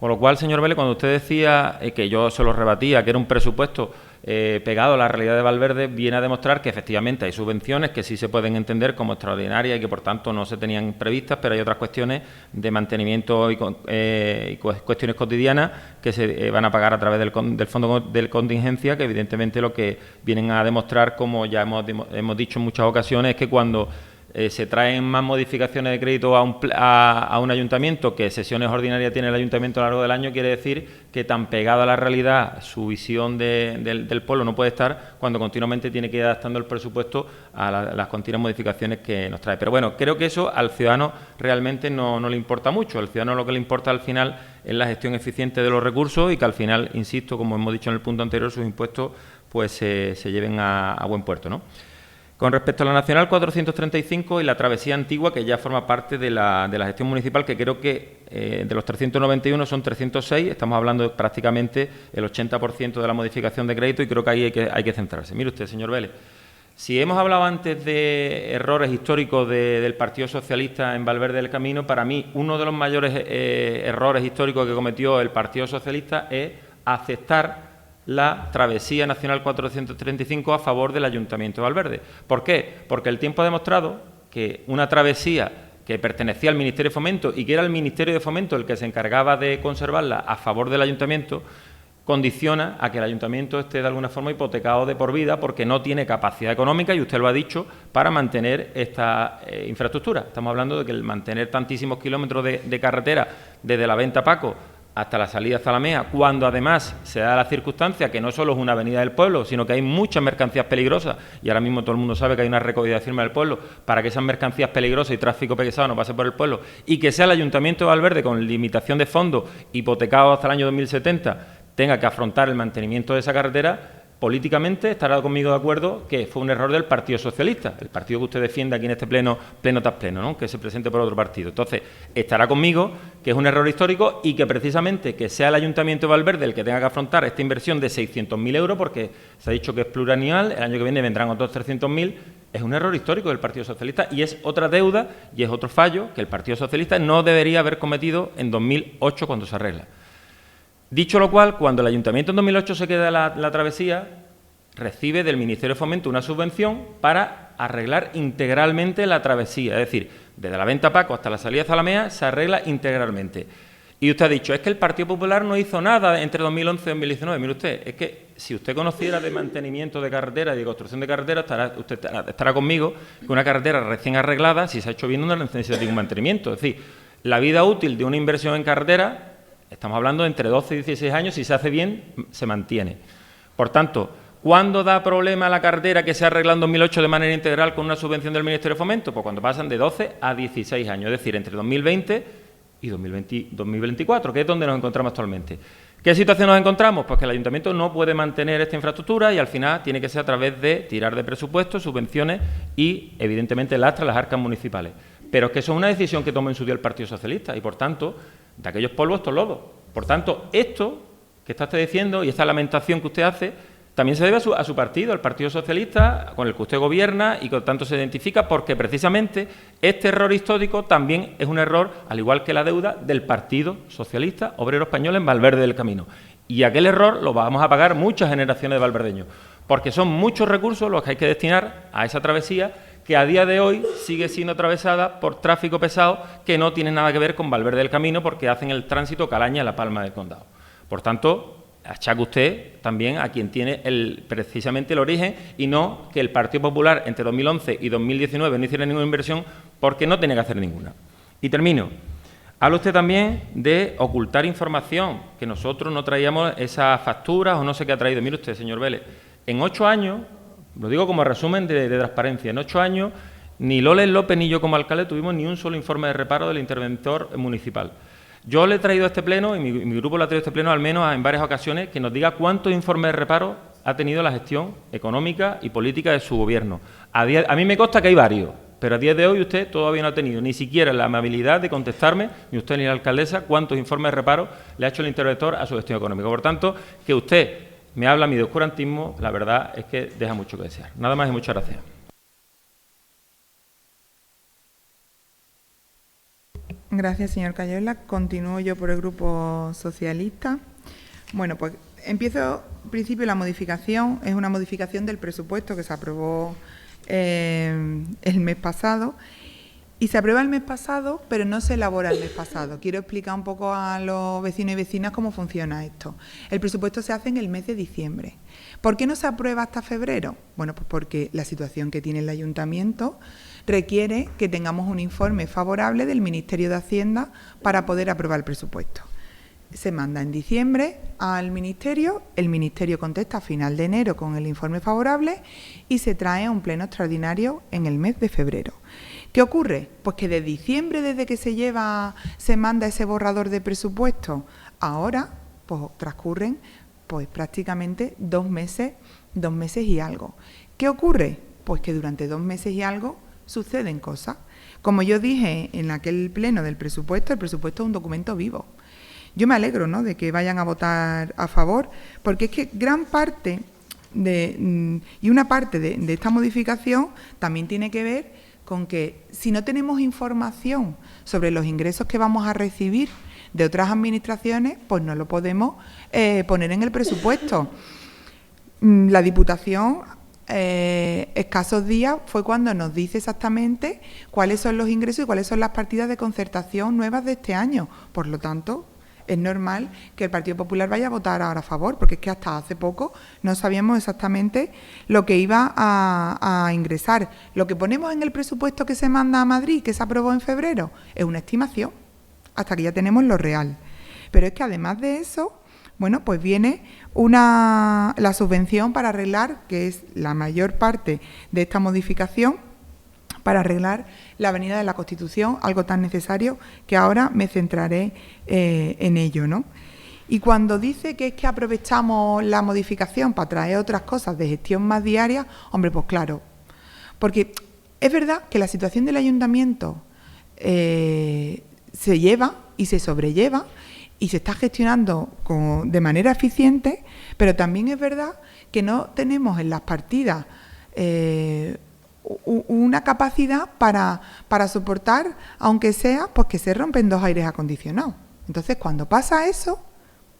Speaker 4: Con lo cual, señor Vélez, cuando usted decía que yo se lo rebatía, que era un presupuesto pegado a la realidad de Valverde, viene a demostrar que efectivamente hay subvenciones que sí se pueden entender como extraordinarias y que por tanto no se tenían previstas, pero hay otras cuestiones de mantenimiento y cuestiones cotidianas que se van a pagar a través del fondo de contingencia, que evidentemente lo que vienen a demostrar, como ya hemos dicho en muchas ocasiones, es que cuando se traen más modificaciones de crédito a un ayuntamiento que sesiones ordinarias tiene el ayuntamiento a lo largo del año, quiere decir que tan pegado a la realidad su visión del pueblo no puede estar cuando continuamente tiene que ir adaptando el presupuesto a las continuas modificaciones que nos trae. Pero bueno, creo que eso al ciudadano realmente no le importa mucho. Al ciudadano lo que le importa al final es la gestión eficiente de los recursos y que al final, insisto, como hemos dicho en el punto anterior, sus impuestos pues se lleven a buen puerto, ¿no? Con respecto a la Nacional 435 y la travesía antigua, que ya forma parte de la gestión municipal, que creo que de los 391 son 306, estamos hablando de prácticamente el 80% de la modificación de crédito y creo que ahí hay que centrarse. Mire usted, señor Vélez, si hemos hablado antes de errores históricos del Partido Socialista en Valverde del Camino, para mí uno de los mayores errores históricos que cometió el Partido Socialista es aceptar la travesía nacional 435 a favor del Ayuntamiento de Valverde. ¿Por qué? Porque el tiempo ha demostrado que una travesía que pertenecía al Ministerio de Fomento y que era el Ministerio de Fomento el que se encargaba de conservarla a favor del Ayuntamiento, condiciona a que el Ayuntamiento esté de alguna forma hipotecado de por vida porque no tiene capacidad económica, y usted lo ha dicho, para mantener esta infraestructura. Estamos hablando de que el mantener tantísimos kilómetros de carretera desde la Venta Paco hasta la salida a Zalamea, cuando además se da la circunstancia que no solo es una avenida del pueblo, sino que hay muchas mercancías peligrosas, y ahora mismo todo el mundo sabe que hay una recogida de firma del pueblo para que esas mercancías peligrosas y tráfico pesado no pase por el pueblo, y que sea el Ayuntamiento de Valverde, con limitación de fondos, hipotecado hasta el año 2070, tenga que afrontar el mantenimiento de esa carretera, políticamente estará conmigo de acuerdo que fue un error del Partido Socialista, el partido que usted defiende aquí en este pleno tras pleno, ¿no?, que se presente por otro partido. Entonces, estará conmigo que es un error histórico y que precisamente que sea el Ayuntamiento de Valverde el que tenga que afrontar esta inversión de 600.000 euros, porque se ha dicho que es plurianual, el año que viene vendrán otros 300.000, es un error histórico del Partido Socialista y es otra deuda y es otro fallo que el Partido Socialista no debería haber cometido en 2008 cuando se arregla. Dicho lo cual, cuando el Ayuntamiento en 2008 se queda la travesía, recibe del Ministerio de Fomento una subvención para arreglar integralmente la travesía. Es decir, desde la venta Paco hasta la salida de Zalamea se arregla integralmente. Y usted ha dicho, es que el Partido Popular no hizo nada entre 2011 y 2019. Mire usted, es que si usted conociera de mantenimiento de carretera y de construcción de carretera, usted estará conmigo que una carretera recién arreglada, si se ha hecho bien, no necesita ningún mantenimiento. Es decir, la vida útil de una inversión en carretera, estamos hablando de entre 12 y 16 años, si se hace bien, se mantiene. Por tanto, ¿cuándo da problema la carretera que se arregla en 2008 de manera integral con una subvención del Ministerio de Fomento? Pues cuando pasan de 12 a 16 años, es decir, entre 2020 y 2024, que es donde nos encontramos actualmente. ¿Qué situación nos encontramos? Pues que el Ayuntamiento no puede mantener esta infraestructura y al final tiene que ser a través de tirar de presupuestos, subvenciones y, evidentemente, lastra las arcas municipales. Pero es que eso es una decisión que tomó en su día el Partido Socialista y, por tanto, de aquellos polvos, estos lodos. Por tanto, esto que está usted diciendo y esta lamentación que usted hace también se debe a su partido, el Partido Socialista, con el que usted gobierna y con tanto se identifica, porque precisamente este error histórico también es un error, al igual que la deuda, del Partido Socialista Obrero Español en Valverde del Camino. Y aquel error lo vamos a pagar muchas generaciones de valverdeños, porque son muchos recursos los que hay que destinar a esa travesía que a día de hoy sigue siendo atravesada por tráfico pesado que no tiene nada que ver con Valverde del Camino porque hacen el tránsito Calaña-La Palma del Condado. Por tanto, achaca usted también a quien tiene precisamente el origen y no que el Partido Popular entre 2011 y 2019 no hiciera ninguna inversión porque no tenía que hacer ninguna. Y termino. Habla usted también de ocultar información, que nosotros no traíamos esas facturas o no sé qué ha traído. Mire usted, señor Vélez, en 8 años, lo digo como resumen de transparencia, en 8 años ni Loles López ni yo como alcalde tuvimos ni un solo informe de reparo del interventor municipal. Yo le he traído a este pleno, y mi grupo le ha traído a este pleno al menos en varias ocasiones, que nos diga cuántos informes de reparo ha tenido la gestión económica y política de su gobierno. A mí me consta que hay varios, pero a día de hoy usted todavía no ha tenido ni siquiera la amabilidad de contestarme, ni usted ni la alcaldesa, cuántos informes de reparo le ha hecho el interventor a su gestión económica. Por tanto, que usted me habla a mí de oscurantismo, la verdad es que deja mucho que desear. Nada más y muchas gracias.
Speaker 1: Gracias, señor Cayola. Continúo yo por el Grupo Socialista. Bueno, pues empiezo. En principio, la modificación es una modificación del presupuesto que se aprobó el mes pasado. Y se aprueba el mes pasado, pero no se elabora el mes pasado. Quiero explicar un poco a los vecinos y vecinas cómo funciona esto. El presupuesto se hace en el mes de diciembre. ¿Por qué no se aprueba hasta febrero? Bueno, pues porque la situación que tiene el ayuntamiento requiere que tengamos un informe favorable del Ministerio de Hacienda para poder aprobar el presupuesto. Se manda en diciembre al Ministerio, el Ministerio contesta a final de enero con el informe favorable y se trae a un pleno extraordinario en el mes de febrero. ¿Qué ocurre? Pues que de diciembre, desde que se manda ese borrador de presupuesto, ahora pues transcurren pues prácticamente 2 meses y algo. ¿Qué ocurre? Pues que durante 2 meses y algo suceden cosas. Como yo dije en aquel pleno del presupuesto, el presupuesto es un documento vivo. Yo me alegro, ¿no?, de que vayan a votar a favor, porque es que gran parte y una parte de esta modificación también tiene que ver con que si no tenemos información sobre los ingresos que vamos a recibir de otras administraciones, pues no lo podemos poner en el presupuesto. La Diputación, escasos días, fue cuando nos dice exactamente cuáles son los ingresos y cuáles son las partidas de concertación nuevas de este año. Por lo tanto, es normal que el Partido Popular vaya a votar ahora a favor, porque es que hasta hace poco no sabíamos exactamente lo que iba a ingresar. Lo que ponemos en el presupuesto que se manda a Madrid, que se aprobó en febrero, es una estimación, hasta que ya tenemos lo real. Pero es que además de eso, bueno, pues viene la subvención para arreglar, que es la mayor parte de esta modificación, para arreglar la Avenida de la Constitución, algo tan necesario que ahora me centraré en ello, ¿no? Y cuando dice que es que aprovechamos la modificación para traer otras cosas de gestión más diaria, hombre, pues claro, porque es verdad que la situación del ayuntamiento se lleva y se sobrelleva y se está gestionando de manera eficiente, pero también es verdad que no tenemos en las partidas una capacidad para soportar, aunque sea, pues que se rompen 2 aires acondicionados. Entonces, cuando pasa eso,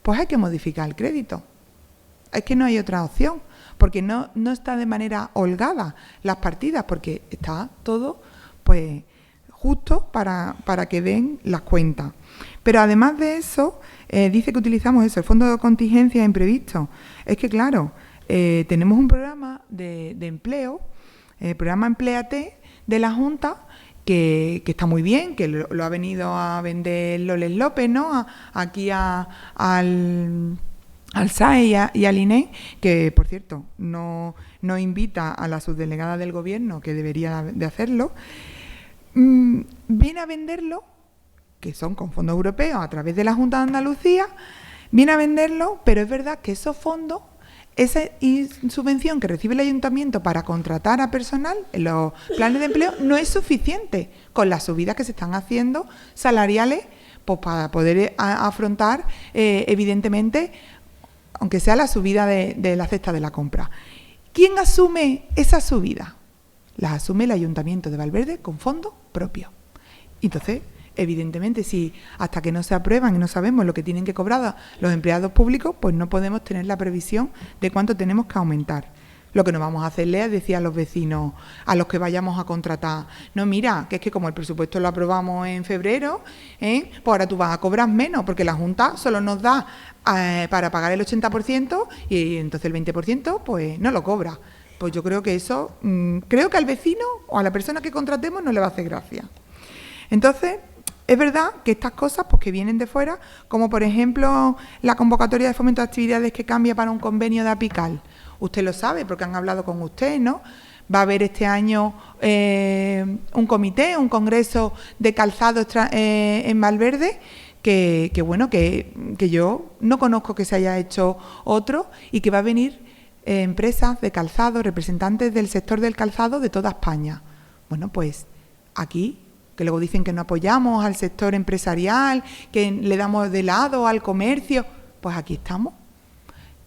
Speaker 1: pues hay que modificar el crédito. Es que no hay otra opción, porque no está de manera holgada las partidas, porque está todo pues justo para que den las cuentas. Pero además de eso, dice que utilizamos eso, el fondo de contingencia imprevisto. Es que claro, tenemos un programa de empleo, el programa Empléate de la Junta, que está muy bien, que lo ha venido a vender Loles López, ¿no? Aquí al SAE y al INE, que por cierto no invita a la subdelegada del Gobierno, que debería de hacerlo, viene a venderlo, que son con fondos europeos a través de la Junta de Andalucía, viene a venderlo, pero es verdad que esos fondos, esa subvención que recibe el ayuntamiento para contratar a personal en los planes de empleo no es suficiente con las subidas que se están haciendo salariales, pues para poder afrontar, evidentemente, aunque sea la subida de la cesta de la compra. ¿Quién asume esa subida? Las asume el Ayuntamiento de Valverde con fondos propios. Entonces, evidentemente, si hasta que no se aprueban y no sabemos lo que tienen que cobrar los empleados públicos, pues no podemos tener la previsión de cuánto tenemos que aumentar. Lo que no vamos a hacerle es decir a los vecinos, a los que vayamos a contratar, no, mira, que es que como el presupuesto lo aprobamos en febrero, pues ahora tú vas a cobrar menos, porque la Junta solo nos da para pagar el 80% y entonces el 20% pues no lo cobra. Pues yo creo que eso, creo que al vecino o a la persona que contratemos no le va a hacer gracia. Entonces, es verdad que estas cosas pues que vienen de fuera, como por ejemplo la convocatoria de fomento de actividades que cambia para un convenio de Apical. Usted lo sabe porque han hablado con usted, ¿no? Va a haber este año un comité, un congreso de calzado en Valverde, que yo no conozco que se haya hecho otro y que va a venir empresas de calzado, representantes del sector del calzado de toda España. Bueno, pues aquí, que luego dicen que no apoyamos al sector empresarial, que le damos de lado al comercio, pues aquí estamos.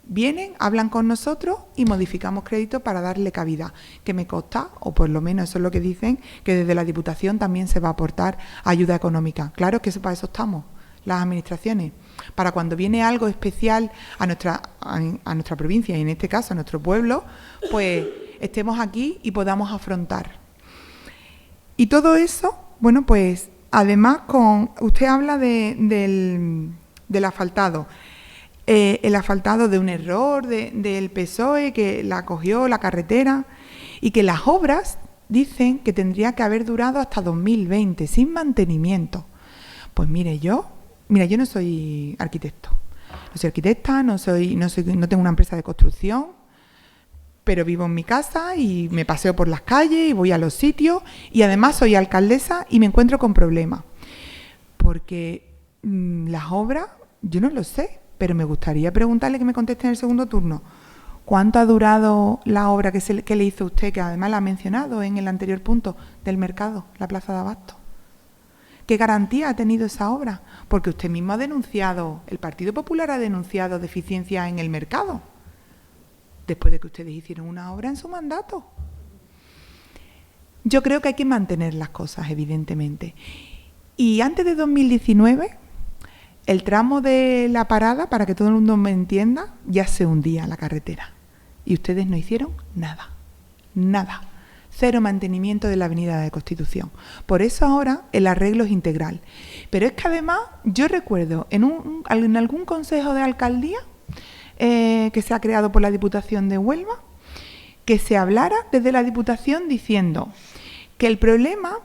Speaker 1: Vienen, hablan con nosotros y modificamos crédito para darle cabida, que me consta, o por lo menos eso es lo que dicen, que desde la Diputación también se va a aportar ayuda económica. Claro que para eso estamos, las administraciones, para cuando viene algo especial a nuestra provincia y en este caso a nuestro pueblo, pues estemos aquí y podamos afrontar. Y todo eso, bueno, pues además usted habla del asfaltado. El asfaltado de un error del PSOE que la cogió la carretera y que las obras dicen que tendría que haber durado hasta 2020 sin mantenimiento. Pues mire, yo no soy arquitecto, no soy arquitecta, no tengo una empresa de construcción, pero vivo en mi casa y me paseo por las calles y voy a los sitios y además soy alcaldesa y me encuentro con problemas. Porque las obras, yo no lo sé, pero me gustaría preguntarle, que me conteste en el segundo turno, ¿cuánto ha durado la obra que le hizo usted, que además la ha mencionado en el anterior punto, del mercado, la Plaza de Abasto? ¿Qué garantía ha tenido esa obra? Porque usted mismo ha denunciado, el Partido Popular ha denunciado deficiencias en el mercado, después de que ustedes hicieron una obra en su mandato. Yo creo que hay que mantener las cosas, evidentemente. Y antes de 2019... el tramo de la parada, para que todo el mundo me entienda, ya se hundía la carretera. Y ustedes no hicieron nada. Nada. Cero mantenimiento de la avenida de Constitución. Por eso ahora el arreglo es integral. Pero es que además, yo recuerdo en algún consejo de alcaldía que se ha creado por la Diputación de Huelva, que se hablara desde la Diputación diciendo que el problema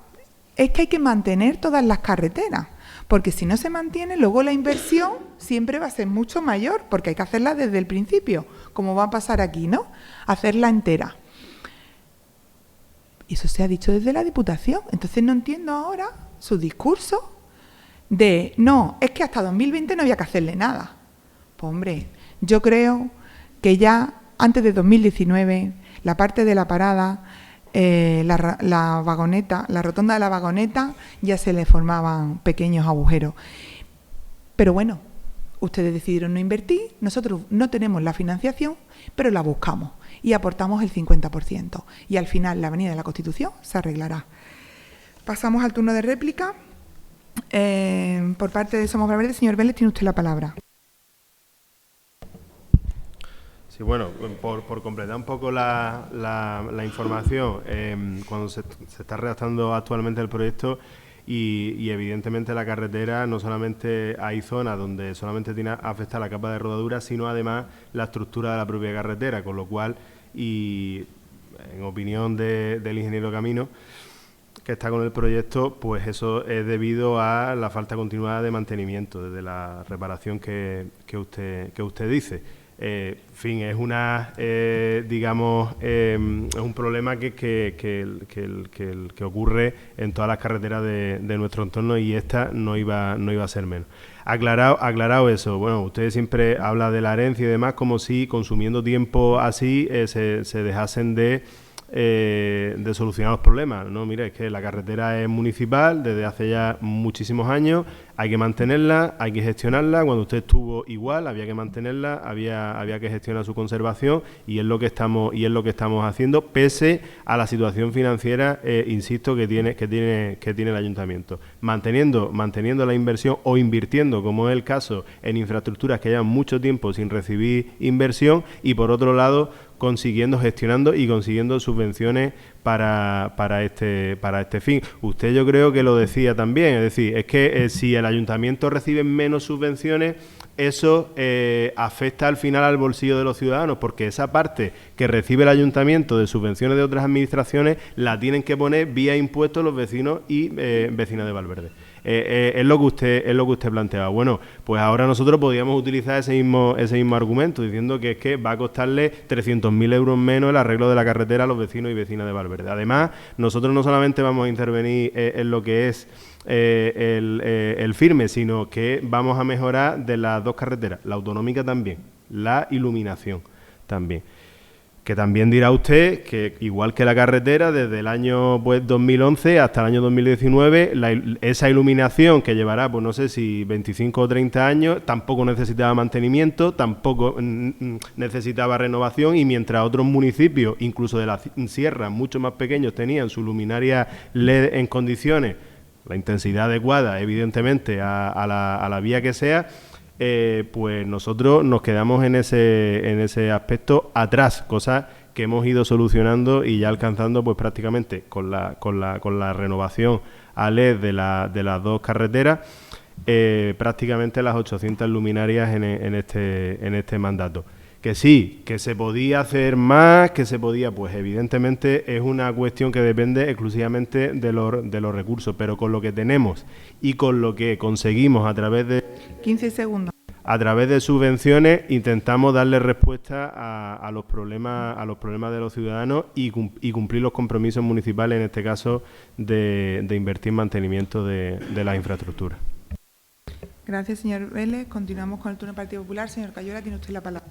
Speaker 1: es que hay que mantener todas las carreteras. Porque si no se mantiene, luego la inversión siempre va a ser mucho mayor, porque hay que hacerla desde el principio, como va a pasar aquí, ¿no? Hacerla entera. Y eso se ha dicho desde la Diputación. Entonces no entiendo ahora su discurso de, no, es que hasta 2020 no había que hacerle nada. Pues hombre, yo creo que ya antes de 2019, la parte de la parada, la vagoneta, la rotonda de la vagoneta, ya se le formaban pequeños agujeros. Pero bueno, ustedes decidieron no invertir, nosotros no tenemos la financiación, pero la buscamos y aportamos el 50%. Y al final la Avenida de la Constitución se arreglará. Pasamos al turno de réplica. Por parte de Somos Valverde, señor Vélez, tiene usted la palabra.
Speaker 3: Sí, bueno, por completar un poco la información, cuando se está redactando actualmente el proyecto y evidentemente la carretera, no solamente hay zonas donde solamente tiene afecta la capa de rodadura, sino además la estructura de la propia carretera, con lo cual, y en opinión del ingeniero Camino, que está con el proyecto, pues eso es debido a la falta continuada de mantenimiento, desde la reparación que usted dice. En fin, es una, digamos, es un problema que ocurre en todas las carreteras de nuestro entorno y esta no iba a ser menos. Aclarado eso, bueno, usted siempre habla de la herencia y demás como si consumiendo tiempo así se dejasen de solucionar los problemas. No, mira, es que la carretera es municipal desde hace ya muchísimos años, hay que mantenerla, hay que gestionarla. Cuando usted estuvo igual, había que mantenerla, había que gestionar su conservación y es lo que estamos haciendo, pese a la situación financiera, insisto, que tiene el ayuntamiento. Manteniendo la inversión o invirtiendo, como es el caso, en infraestructuras que llevan mucho tiempo sin recibir inversión y, por otro lado, gestionando y consiguiendo subvenciones para este fin. Usted, yo creo que lo decía también, es decir, es que si el ayuntamiento recibe menos subvenciones, eso afecta al final al bolsillo de los ciudadanos, porque esa parte que recibe el ayuntamiento de subvenciones de otras administraciones la tienen que poner vía impuestos los vecinos y vecinas de Valverde. Es lo que usted planteaba. Bueno, pues ahora nosotros podríamos utilizar ese mismo argumento, diciendo que es que va a costarle 300.000 euros menos el arreglo de la carretera a los vecinos y vecinas de Valverde. Además, nosotros no solamente vamos a intervenir en lo que es el firme, sino que vamos a mejorar de las dos carreteras, la autonómica también, la iluminación también. Que también dirá usted que, igual que la carretera, desde el año 2011 hasta el año 2019, esa iluminación que llevará, pues no sé si 25 o 30 años, tampoco necesitaba mantenimiento, tampoco necesitaba renovación, y mientras otros municipios, incluso de la sierra, mucho más pequeños, tenían su luminaria LED en condiciones, la intensidad adecuada, evidentemente, a la vía que sea, pues nosotros nos quedamos en ese aspecto atrás, cosas que hemos ido solucionando y ya alcanzando pues prácticamente con la renovación a LED de las dos carreteras, prácticamente las 800 luminarias en este mandato. Que sí, que se podía hacer más, pues evidentemente es una cuestión que depende exclusivamente de los recursos, pero con lo que tenemos y con lo que conseguimos a través de
Speaker 1: 15 segundos.
Speaker 3: A través de subvenciones intentamos darle respuesta a los problemas de los ciudadanos y cumplir los compromisos municipales, en este caso de invertir en mantenimiento de las infraestructuras.
Speaker 1: Gracias, señor Vélez. Continuamos con el turno del Partido Popular. Señor Cayola, tiene usted la palabra.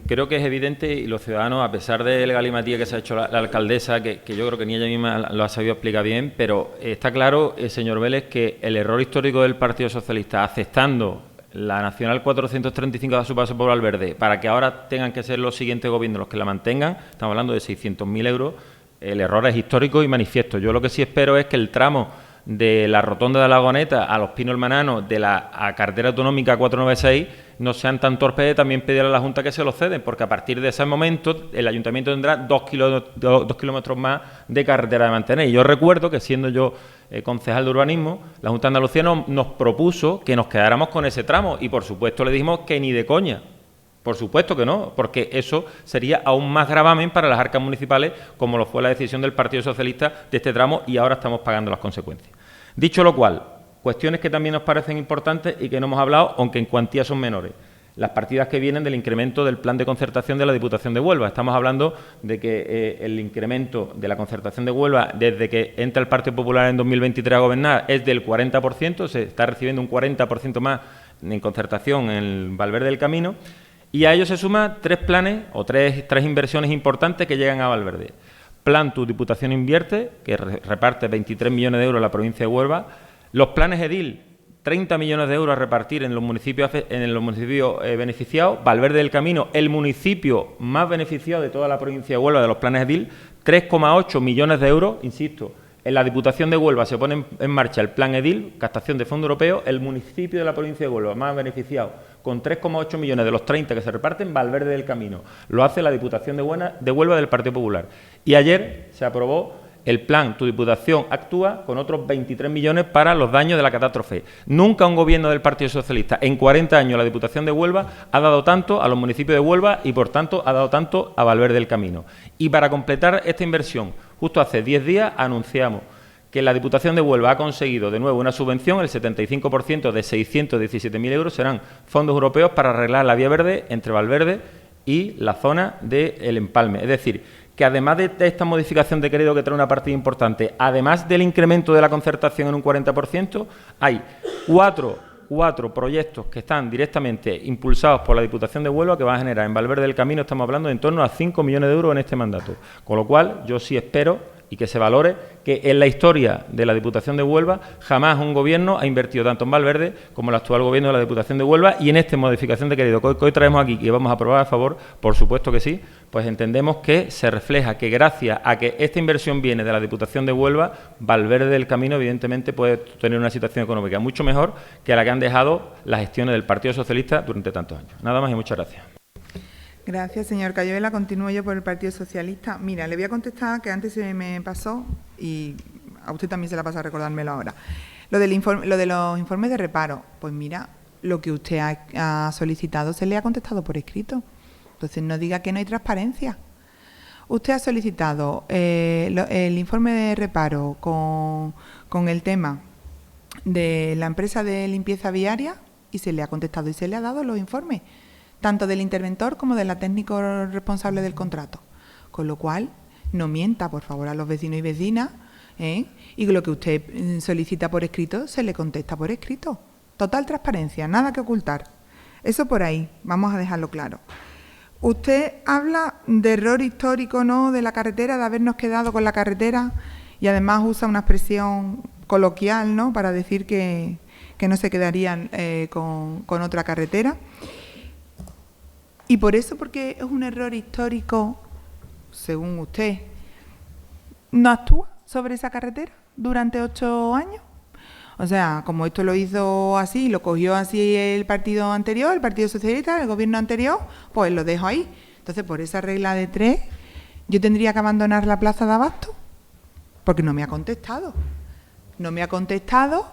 Speaker 4: Creo que es evidente, y los ciudadanos, a pesar del galimatías que se ha hecho la alcaldesa, que yo creo que ni ella misma lo ha sabido explicar bien, pero está claro, señor Vélez, que el error histórico del Partido Socialista, aceptando la Nacional 435 a su paso por Valverde, para que ahora tengan que ser los siguientes gobiernos los que la mantengan, estamos hablando de 600.000 euros, el error es histórico y manifiesto. Yo lo que sí espero es que el tramo de la rotonda de la Lagoneta a Los Pinos Hermananos, de la carretera autonómica 496, no sean tan torpes de también pedir a la Junta que se lo ceden, porque a partir de ese momento el Ayuntamiento tendrá 2 kilómetros más de carretera de mantener. Y yo recuerdo que, siendo yo concejal de urbanismo, la Junta de Andalucía nos propuso que nos quedáramos con ese tramo y, por supuesto, le dijimos que ni de coña. Por supuesto que no, porque eso sería aún más gravamen para las arcas municipales, como lo fue la decisión del Partido Socialista de este tramo, y ahora estamos pagando las consecuencias. Dicho lo cual, cuestiones que también nos parecen importantes y que no hemos hablado, aunque en cuantía son menores. Las partidas que vienen del incremento del plan de concertación de la Diputación de Huelva. Estamos hablando de que el incremento de la concertación de Huelva, desde que entra el Partido Popular en 2023 a gobernar, es del 40%, se está recibiendo un 40% más en concertación en Valverde del Camino, y a ello se suman 3 planes o tres inversiones importantes que llegan a Valverde. Plan Tu Diputación Invierte, que reparte 23 millones de euros a la provincia de Huelva. Los planes EDIL, 30 millones de euros a repartir en los municipios beneficiados. Valverde del Camino, el municipio más beneficiado de toda la provincia de Huelva de los planes EDIL, 3,8 millones de euros, insisto. En la Diputación de Huelva se pone en marcha el plan EDIL, captación de fondos europeos, el municipio de la provincia de Huelva más beneficiado, con 3,8 millones de los 30 que se reparten, Valverde del Camino. Lo hace la Diputación de Huelva del Partido Popular. Y ayer se aprobó el plan Tu Diputación Actúa con otros 23 millones para los daños de la catástrofe. Nunca un gobierno del Partido Socialista, en 40 años la Diputación de Huelva, ha dado tanto a los municipios de Huelva y, por tanto, ha dado tanto a Valverde del Camino. Y para completar esta inversión, justo hace 10 días anunciamos que la Diputación de Huelva ha conseguido de nuevo una subvención, el 75% de 617.000 euros serán fondos europeos para arreglar la vía verde entre Valverde y la zona del Empalme. Es decir, que además de esta modificación de crédito que trae una partida importante, además del incremento de la concertación en un 40%, hay cuatro proyectos que están directamente impulsados por la Diputación de Huelva que van a generar en Valverde del Camino, estamos hablando de en torno a 5 millones de euros en este mandato. Con lo cual, yo sí espero y que se valore que en la historia de la Diputación de Huelva jamás un gobierno ha invertido tanto en Valverde como el actual gobierno de la Diputación de Huelva, y en esta modificación de crédito que hoy traemos aquí y vamos a aprobar a favor, por supuesto que sí, pues entendemos que se refleja que gracias a que esta inversión viene de la Diputación de Huelva, Valverde del Camino evidentemente puede tener una situación económica mucho mejor que la que han dejado las gestiones del Partido Socialista durante tantos años. Nada más y muchas gracias.
Speaker 1: Gracias, señor Cayuela. Continúo yo por el Partido Socialista. Mira, le voy a contestar, que antes se me pasó y a usted también se la pasa a recordármelo ahora. Lo de los informes de reparo. Pues mira, lo que usted ha solicitado se le ha contestado por escrito. Entonces no diga que no hay transparencia. Usted ha solicitado el informe de reparo con el tema de la empresa de limpieza viaria y se le ha contestado y se le ha dado los informes, tanto del interventor como de la técnico responsable del contrato. Con lo cual, no mienta, por favor, a los vecinos y vecinas, y lo que usted solicita por escrito, se le contesta por escrito. Total transparencia, nada que ocultar. Eso por ahí, vamos a dejarlo claro. Usted habla de error histórico, ¿no?, de la carretera, de habernos quedado con la carretera, y además usa una expresión coloquial, ¿no?, para decir que no se quedarían con otra carretera. Y por eso, porque es un error histórico, según usted, ¿no actúa sobre esa carretera durante 8 años? O sea, como esto lo hizo así, lo cogió así el partido anterior, el Partido Socialista, el gobierno anterior, pues lo dejo ahí. Entonces, por esa regla de 3, yo tendría que abandonar la plaza de abasto, porque no me ha contestado. No me ha contestado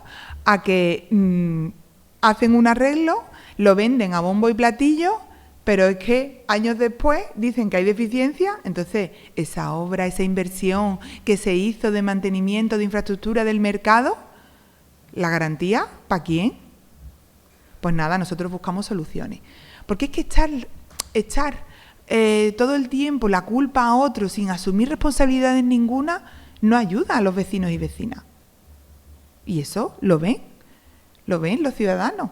Speaker 1: a que hacen un arreglo, lo venden a bombo y platillo, pero es que años después dicen que hay deficiencia. Entonces esa obra, esa inversión que se hizo de mantenimiento de infraestructura del mercado, ¿la garantía para quién? Pues nada, nosotros buscamos soluciones. Porque es que echar todo el tiempo la culpa a otros sin asumir responsabilidades ninguna no ayuda a los vecinos y vecinas. Y eso lo ven los ciudadanos.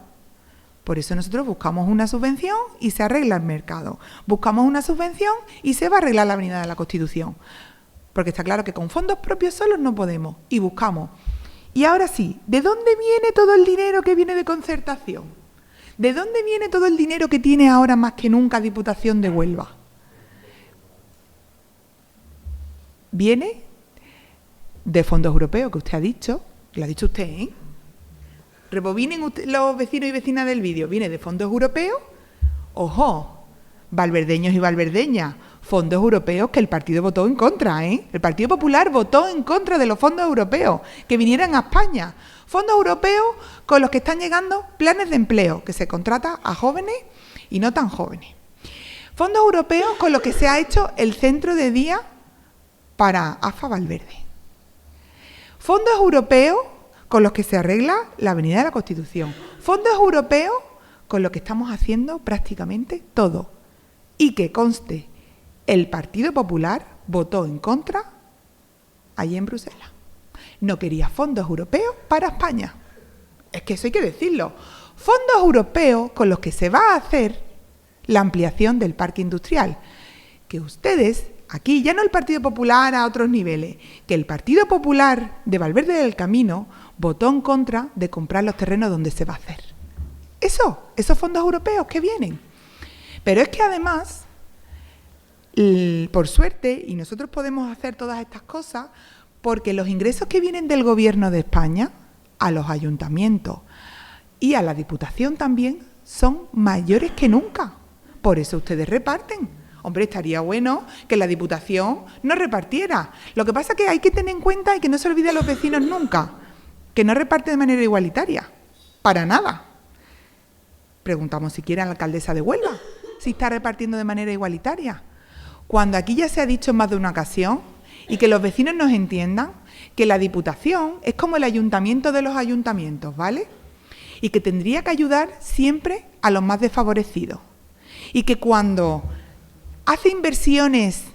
Speaker 1: Por eso nosotros buscamos una subvención y se arregla el mercado. Buscamos una subvención y se va a arreglar la Avenida de la Constitución. Porque está claro que con fondos propios solos no podemos. Y buscamos. Y ahora sí, ¿de dónde viene todo el dinero que viene de concertación? ¿De dónde viene todo el dinero que tiene ahora más que nunca Diputación de Huelva? Viene de fondos europeos, que usted ha dicho. Lo ha dicho usted, ¿eh? Rebobinen los vecinos y vecinas del vídeo. Viene de fondos europeos. Ojo, valverdeños y valverdeñas, fondos europeos que el partido votó en contra, ¿eh? El Partido Popular votó en contra de los fondos europeos que vinieran a España. Fondos europeos con los que están llegando planes de empleo, que se contrata a jóvenes y no tan jóvenes. Fondos europeos con los que se ha hecho el centro de día para AFA Valverde. Fondos europeos con los que se arregla la Avenida de la Constitución. Fondos europeos con los que estamos haciendo prácticamente todo. Y que conste, el Partido Popular votó en contra allí en Bruselas. No quería fondos europeos para España. Es que eso hay que decirlo. fondos europeos con los que se va a hacer la ampliación del parque industrial. Que ustedes, aquí ya no el Partido Popular a otros niveles, que el Partido Popular de Valverde del Camino votó en contra de comprar los terrenos donde se va a hacer. Esos fondos europeos que vienen. Pero es que además, por suerte, y nosotros podemos hacer todas estas cosas, porque los ingresos que vienen del Gobierno de España, a los ayuntamientos y a la Diputación también, son mayores que nunca. Por eso ustedes reparten. Hombre, estaría bueno que la Diputación no repartiera. Lo que pasa es que hay que tener en cuenta y que no se olvide a los vecinos nunca, que no reparte de manera igualitaria, para nada. Preguntamos si quiere a la alcaldesa de Huelva si está repartiendo de manera igualitaria. Cuando aquí ya se ha dicho en más de una ocasión, y que los vecinos nos entiendan, que la Diputación es como el ayuntamiento de los ayuntamientos, ¿vale? Y que tendría que ayudar siempre a los más desfavorecidos. Y que cuando hace inversiones,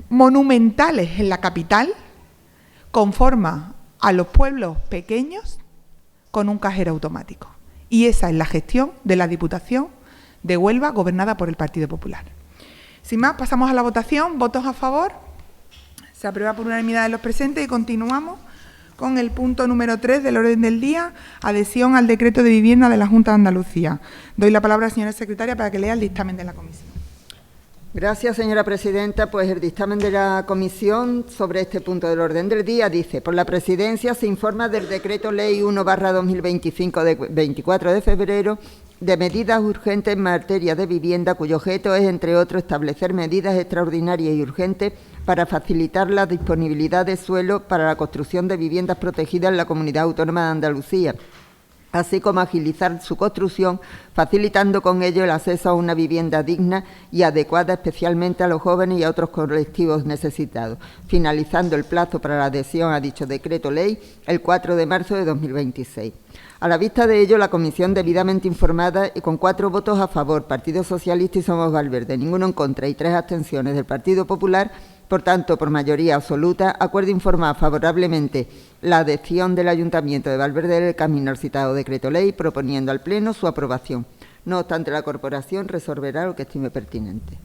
Speaker 1: monumentales en la capital, conforma a los pueblos pequeños con un cajero automático. Y esa es la gestión de la Diputación de Huelva, gobernada por el Partido Popular. Sin más, pasamos a la votación. ¿Votos a favor? Se aprueba por unanimidad de los presentes y continuamos con el punto número 3 del orden del día, adhesión al decreto de vivienda de la Junta de Andalucía. Doy la palabra a la señora secretaria para que lea el dictamen de la comisión.
Speaker 2: Gracias, señora presidenta. Pues el dictamen de la comisión sobre este punto del orden del día dice: por la presidencia se informa del decreto ley 1/2025 de 24 de febrero de medidas urgentes en materia de vivienda, cuyo objeto es, entre otros, establecer medidas extraordinarias y urgentes para facilitar la disponibilidad de suelo para la construcción de viviendas protegidas en la Comunidad Autónoma de Andalucía, así como agilizar su construcción, facilitando con ello el acceso a una vivienda digna y adecuada especialmente a los jóvenes y a otros colectivos necesitados, finalizando el plazo para la adhesión a dicho decreto ley el 4 de marzo de 2026. A la vista de ello, la comisión, debidamente informada y con 4 votos a favor, Partido Socialista y Somos Valverde, ninguno en contra y 3 abstenciones del Partido Popular, por tanto, por mayoría absoluta, acuerda informar favorablemente la adhesión del Ayuntamiento de Valverde del Camino al citado decreto ley, proponiendo al Pleno su aprobación. No obstante, la corporación resolverá lo que estime pertinente.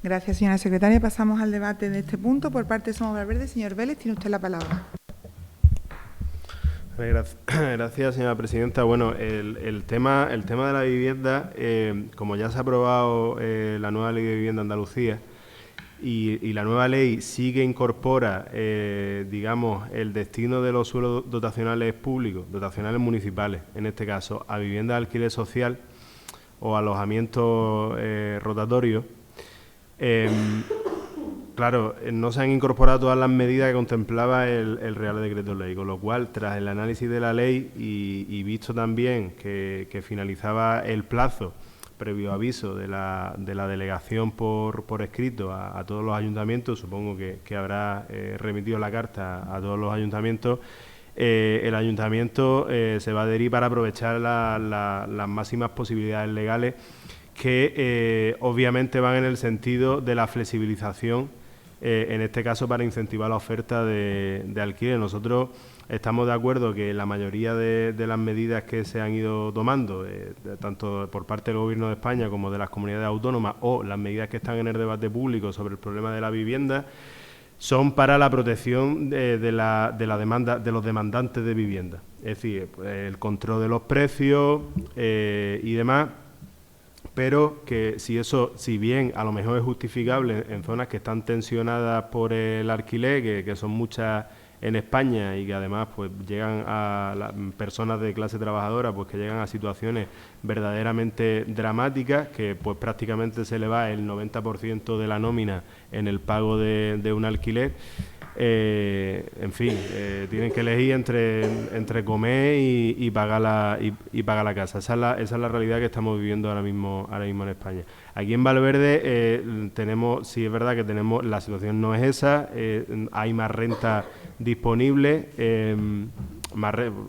Speaker 1: Gracias, señora secretaria. Pasamos al debate de este punto. Por parte de Somos Valverde, señor Vélez, tiene usted la palabra.
Speaker 3: Gracias, señora presidenta. Bueno, el tema de la vivienda, como ya se ha aprobado la nueva ley de vivienda de Andalucía, y la nueva ley sí que incorpora, digamos, el destino de los suelos dotacionales públicos, dotacionales municipales, en este caso, a vivienda de alquiler social o alojamientos rotatorios. Claro, no se han incorporado todas las medidas que contemplaba el Real Decreto Ley, con lo cual, tras el análisis de la ley y visto también que finalizaba el plazo previo aviso de la delegación por escrito a todos los ayuntamientos, supongo que habrá remitido la carta a todos los ayuntamientos, el ayuntamiento se va a adherir para aprovechar las máximas posibilidades legales que obviamente van en el sentido de la flexibilización, en este caso para incentivar la oferta de alquiler. Nosotros estamos de acuerdo que la mayoría de las medidas que se han ido tomando, tanto por parte del Gobierno de España como de las comunidades autónomas, o las medidas que están en el debate público sobre el problema de la vivienda, son para la protección de la demanda de los demandantes de vivienda. Es decir, pues, el control de los precios y demás, pero que si bien a lo mejor es justificable en zonas que están tensionadas por el alquiler, que son muchas en España y que además pues llegan a las personas de clase trabajadora, pues que llegan a situaciones verdaderamente dramáticas, que pues prácticamente se le va el 90% de la nómina en el pago de un alquiler. En fin, tienen que elegir entre comer y pagar la casa. Esa es la realidad que estamos viviendo ahora mismo en España. Aquí en Valverde sí es verdad que tenemos, la situación no es esa, hay más renta disponible,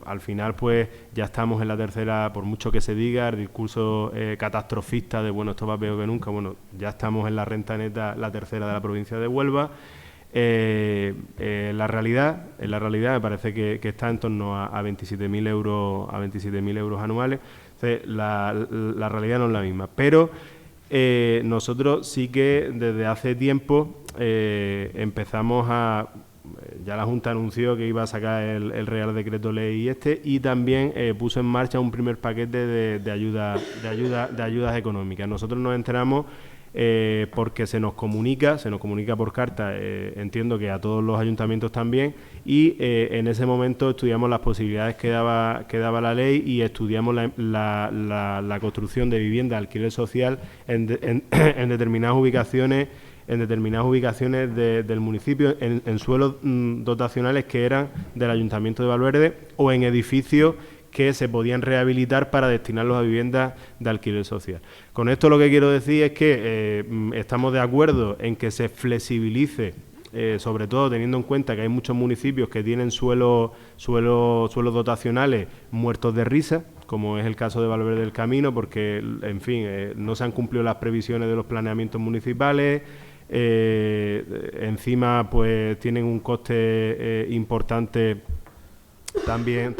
Speaker 3: al final pues ya estamos en la tercera, por mucho que se diga, el discurso catastrofista de bueno, esto va peor que nunca, bueno, ya estamos en la renta neta, la tercera de la provincia de Huelva. La realidad me parece que está en torno a 27.000 euros, anuales. Entonces, la realidad no es la misma. Pero nosotros sí que desde hace tiempo empezamos a... Ya la Junta anunció que iba a sacar el Real Decreto Ley y también puso en marcha un primer paquete de ayudas económicas. Nosotros nos enteramos porque se nos comunica por carta, entiendo que a todos los ayuntamientos también, y en ese momento estudiamos las posibilidades que daba la ley y estudiamos la construcción de vivienda de alquiler social en determinadas ubicaciones del municipio, en suelos dotacionales que eran del Ayuntamiento de Valverde o en edificios que se podían rehabilitar para destinarlos a viviendas de alquiler social. Con esto lo que quiero decir es que estamos de acuerdo en que se flexibilice, sobre todo teniendo en cuenta que hay muchos municipios que tienen suelos dotacionales muertos de risa, como es el caso de Valverde del Camino, porque, en fin, no se han cumplido las previsiones de los planeamientos municipales. Encima pues tienen un coste importante también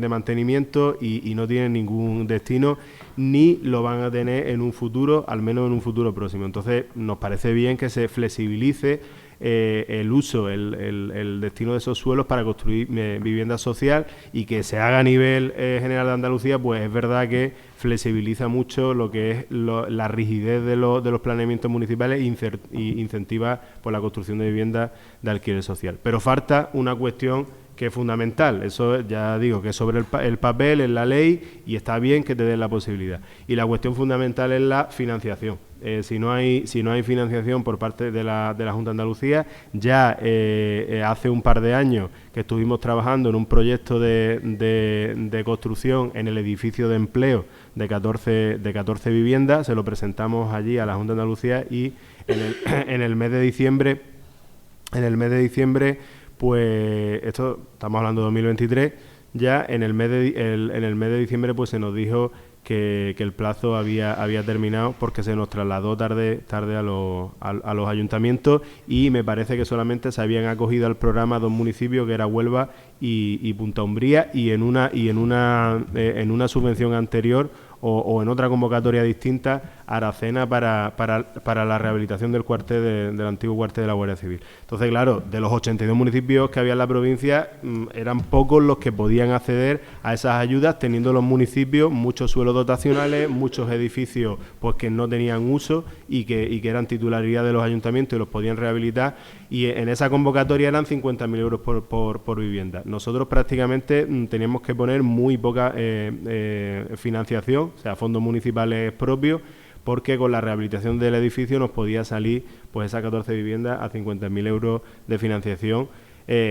Speaker 3: de mantenimiento y no tienen ningún destino ni lo van a tener en un futuro, al menos en un futuro próximo. Entonces nos parece bien que se flexibilice el uso, el destino de esos suelos para construir vivienda social y que se haga a nivel general de Andalucía. Pues es verdad que flexibiliza mucho lo que es la rigidez de los planeamientos municipales y incentiva por la construcción de viviendas de alquiler social. Pero falta una cuestión que es fundamental, eso ya digo que es sobre el papel, en la ley, y está bien que te den la posibilidad. Y la cuestión fundamental es la financiación. Si no hay financiación por parte de la Junta de Andalucía, ya hace un par de años que estuvimos trabajando en un proyecto de construcción en el edificio de empleo de 14 viviendas, se lo presentamos allí a la Junta de Andalucía y en el mes de diciembre, pues esto estamos hablando de 2023, ya en el mes de diciembre pues se nos dijo que el plazo había terminado porque se nos trasladó tarde a los ayuntamientos y me parece que solamente se habían acogido al programa 2 municipios, que era Huelva y Punta Umbría, y en una subvención anterior o en otra convocatoria distinta, Aracena para la rehabilitación del cuartel del antiguo cuartel de la Guardia Civil. Entonces, claro, de los 82 municipios que había en la provincia, eran pocos los que podían acceder a esas ayudas, teniendo los municipios muchos suelos dotacionales, muchos edificios pues que no tenían uso y que eran titularidad de los ayuntamientos y los podían rehabilitar, y en esa convocatoria eran 50.000 euros por vivienda. Nosotros prácticamente teníamos que poner muy poca financiación, o sea, fondos municipales propios, porque con la rehabilitación del edificio nos podía salir pues esas 14 viviendas a 50.000 euros de financiación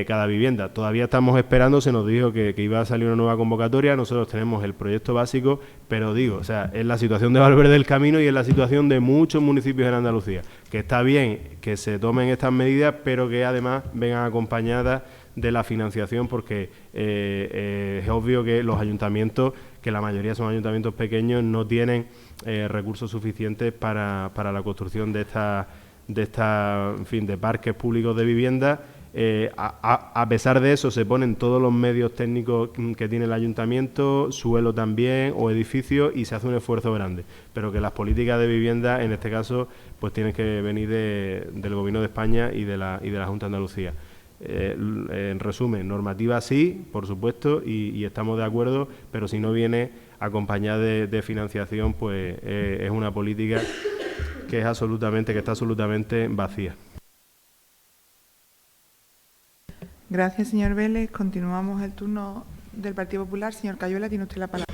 Speaker 3: cada vivienda. Todavía estamos esperando, se nos dijo que iba a salir una nueva convocatoria, nosotros tenemos el proyecto básico, pero digo, o sea, es la situación de Valverde del Camino y es la situación de muchos municipios en Andalucía, que está bien que se tomen estas medidas, pero que además vengan acompañadas de la financiación, porque es obvio que los ayuntamientos, que la mayoría son ayuntamientos pequeños, no tienen recursos suficientes para la construcción de parques públicos de vivienda. A pesar de eso, se ponen todos los medios técnicos que tiene el ayuntamiento, suelo también o edificios, y se hace un esfuerzo grande, pero que las políticas de vivienda, en este caso, pues tienen que venir del Gobierno de España y de la Junta de Andalucía. En resumen, normativa sí, por supuesto, y estamos de acuerdo, pero si no viene acompañada de financiación, pues es una política que está absolutamente vacía.
Speaker 1: Gracias, señor Vélez. Continuamos el turno del Partido Popular. Señor Cayuela, tiene usted la palabra.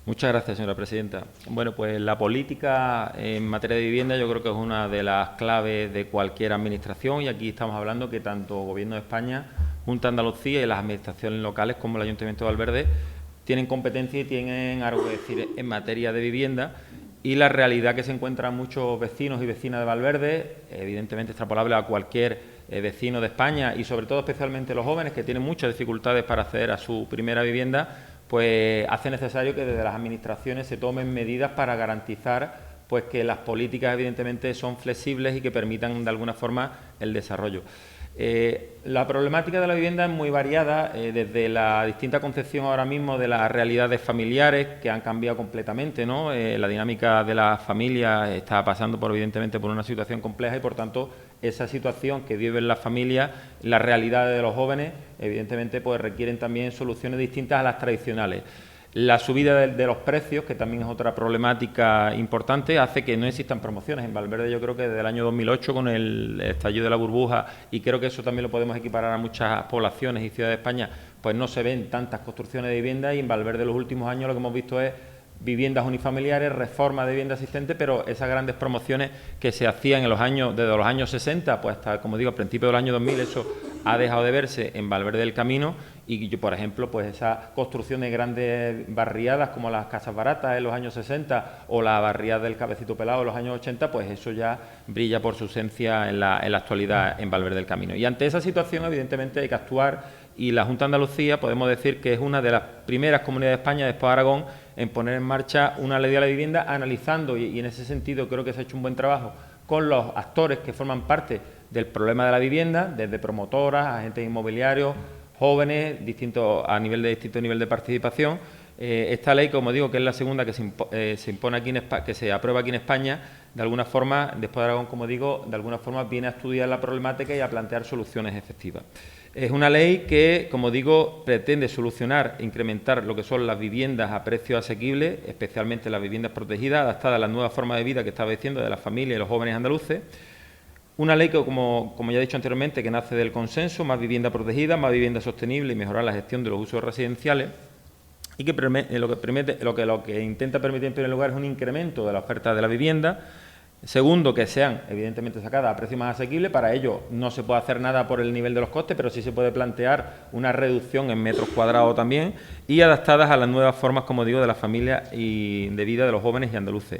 Speaker 4: Muchas gracias, señora presidenta. Bueno, pues la política en materia de vivienda yo creo que es una de las claves de cualquier administración, y aquí estamos hablando que tanto Gobierno de España, Junta de Andalucía y las administraciones locales como el Ayuntamiento de Valverde tienen competencia y tienen algo que decir en materia de vivienda, y la realidad que se encuentran muchos vecinos y vecinas de Valverde, evidentemente extrapolable a cualquier vecino de España, y sobre todo especialmente los jóvenes que tienen muchas dificultades para acceder a su primera vivienda, pues hace necesario que desde las administraciones se tomen medidas para garantizar pues que las políticas evidentemente son flexibles y que permitan de alguna forma el desarrollo. La problemática de la vivienda es muy variada, desde la distinta concepción ahora mismo de las realidades familiares que han cambiado completamente, ¿no? La dinámica de las familias está pasando evidentemente por una situación compleja y por tanto esa situación que viven las familias, las realidades de los jóvenes, evidentemente pues requieren también soluciones distintas a las tradicionales. La subida de los precios, que también es otra problemática importante, hace que no existan promociones. En Valverde yo creo que desde el año 2008, con el estallido de la burbuja, y creo que eso también lo podemos equiparar a muchas poblaciones y ciudades de España, pues no se ven tantas construcciones de viviendas, y en Valverde en los últimos años lo que hemos visto es viviendas unifamiliares, reforma de vivienda existente, pero esas grandes promociones que se hacían en los años, desde los años 60, pues hasta, como digo, a principios del año 2000, eso ha dejado de verse en Valverde del Camino. Y yo, por ejemplo, pues esa construcción de grandes barriadas como las Casas Baratas en los años 60 o la barriada del Cabecito Pelado en los años 80, pues eso ya brilla por su ausencia en la actualidad en Valverde del Camino. Y ante esa situación, evidentemente, hay que actuar, y la Junta de Andalucía podemos decir que es una de las primeras comunidades de España, después de Aragón, en poner en marcha una ley de la vivienda, analizando, y en ese sentido creo que se ha hecho un buen trabajo con los actores que forman parte del problema de la vivienda, desde promotoras, agentes inmobiliarios, jóvenes, distinto nivel de participación. Esta ley, como digo, que es la segunda que se impone aquí que se aprueba aquí en España, de alguna forma, después de Aragón, como digo, de alguna forma viene a estudiar la problemática y a plantear soluciones efectivas. Es una ley que, como digo, pretende solucionar e incrementar lo que son las viviendas a precios asequibles, especialmente las viviendas protegidas, adaptadas a las nuevas formas de vida que estaba diciendo de las familias y los jóvenes andaluces. Una ley que, como ya he dicho anteriormente, que nace del consenso, más vivienda protegida, más vivienda sostenible y mejorar la gestión de los usos residenciales, y que lo que intenta permitir en primer lugar es un incremento de la oferta de la vivienda. Segundo, que sean evidentemente sacadas a precios más asequibles. Para ello no se puede hacer nada por el nivel de los costes, pero sí se puede plantear una reducción en metros cuadrados también, y adaptadas a las nuevas formas, como digo, de las familias y de vida de los jóvenes y andaluces.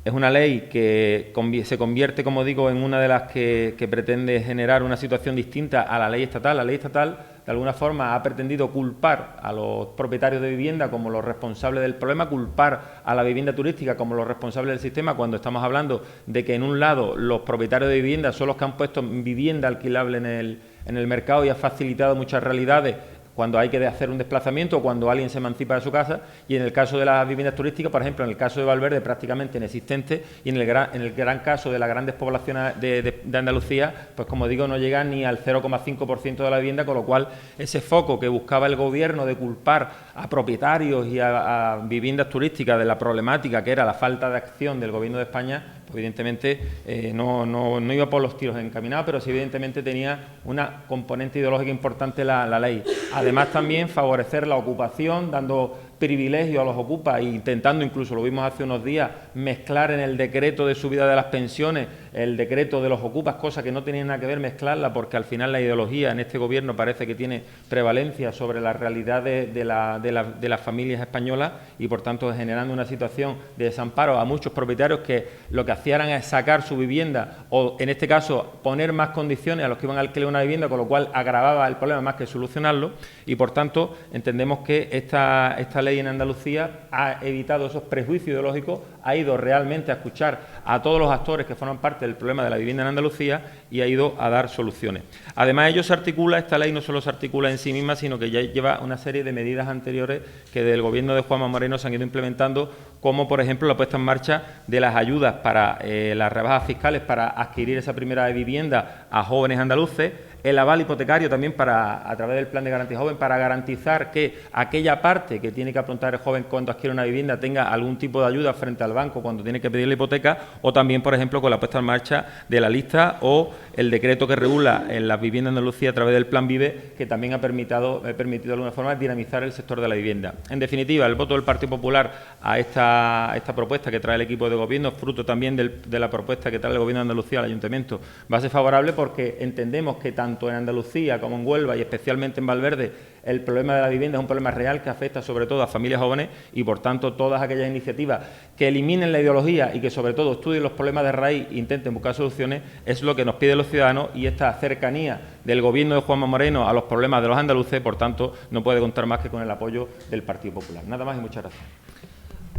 Speaker 4: Es una ley que se convierte, como digo, en una de las que pretende generar una situación distinta a la ley estatal. La ley estatal, de alguna forma, ha pretendido culpar a los propietarios de vivienda como los responsables del problema, culpar a la vivienda turística como los responsables del sistema, cuando estamos hablando de que, en un lado, los propietarios de vivienda son los que han puesto vivienda alquilable en el mercado y ha facilitado muchas realidades cuando hay que hacer un desplazamiento o cuando alguien se emancipa de su casa, y en el caso de las viviendas turísticas, por ejemplo, en el caso de Valverde, prácticamente inexistente, y en el gran caso de las grandes poblaciones de Andalucía, pues como digo, no llega ni al 0,5% de la vivienda, con lo cual ese foco que buscaba el Gobierno de culpar a propietarios y a viviendas turísticas de la problemática que era la falta de acción del Gobierno de España, pues evidentemente no iba por los tiros encaminados, pero sí evidentemente tenía una componente ideológica importante la ley. Además, también favorecer la ocupación, dando privilegio a los ocupas, e intentando, incluso lo vimos hace unos días, mezclar en el decreto de subida de las pensiones el decreto de los ocupas, cosa que no tenía nada que ver, mezclarla, porque al final la ideología en este Gobierno parece que tiene prevalencia sobre la realidad de las familias españolas, y por tanto generando una situación de desamparo a muchos propietarios que lo que hacían era sacar su vivienda, o en este caso poner más condiciones a los que iban a alquilar una vivienda, con lo cual agravaba el problema más que solucionarlo. Y por tanto entendemos que esta ley en Andalucía ha evitado esos prejuicios ideológicos, ha ido realmente a escuchar a todos los actores que forman parte del problema de la vivienda en Andalucía y ha ido a dar soluciones. Además, esta ley no solo se articula en sí misma, sino que ya lleva una serie de medidas anteriores que del Gobierno de Juanma Moreno se han ido implementando, como por ejemplo la puesta en marcha de las ayudas para las rebajas fiscales para adquirir esa primera vivienda a jóvenes andaluces, el aval hipotecario también a través del Plan de Garantía Joven, para garantizar que aquella parte que tiene que afrontar el joven cuando adquiere una vivienda tenga algún tipo de ayuda frente al banco cuando tiene que pedir la hipoteca, o también, por ejemplo, con la puesta en marcha de la lista o el decreto que regula en las viviendas de Andalucía a través del Plan Vive, que también ha permitido de alguna forma dinamizar el sector de la vivienda. En definitiva, el voto del Partido Popular a esta propuesta que trae el equipo de Gobierno, fruto también de la propuesta que trae el Gobierno de Andalucía al Ayuntamiento, va a ser favorable, porque entendemos que tanto en Andalucía como en Huelva y especialmente en Valverde el problema de la vivienda es un problema real que afecta sobre todo a familias jóvenes, y por tanto todas aquellas iniciativas que eliminen la ideología y que sobre todo estudien los problemas de raíz e intenten buscar soluciones es lo que nos piden los ciudadanos, y esta cercanía del Gobierno de Juanma Moreno a los problemas de los andaluces, por tanto, no puede contar más que con el apoyo del Partido Popular. Nada más y muchas gracias.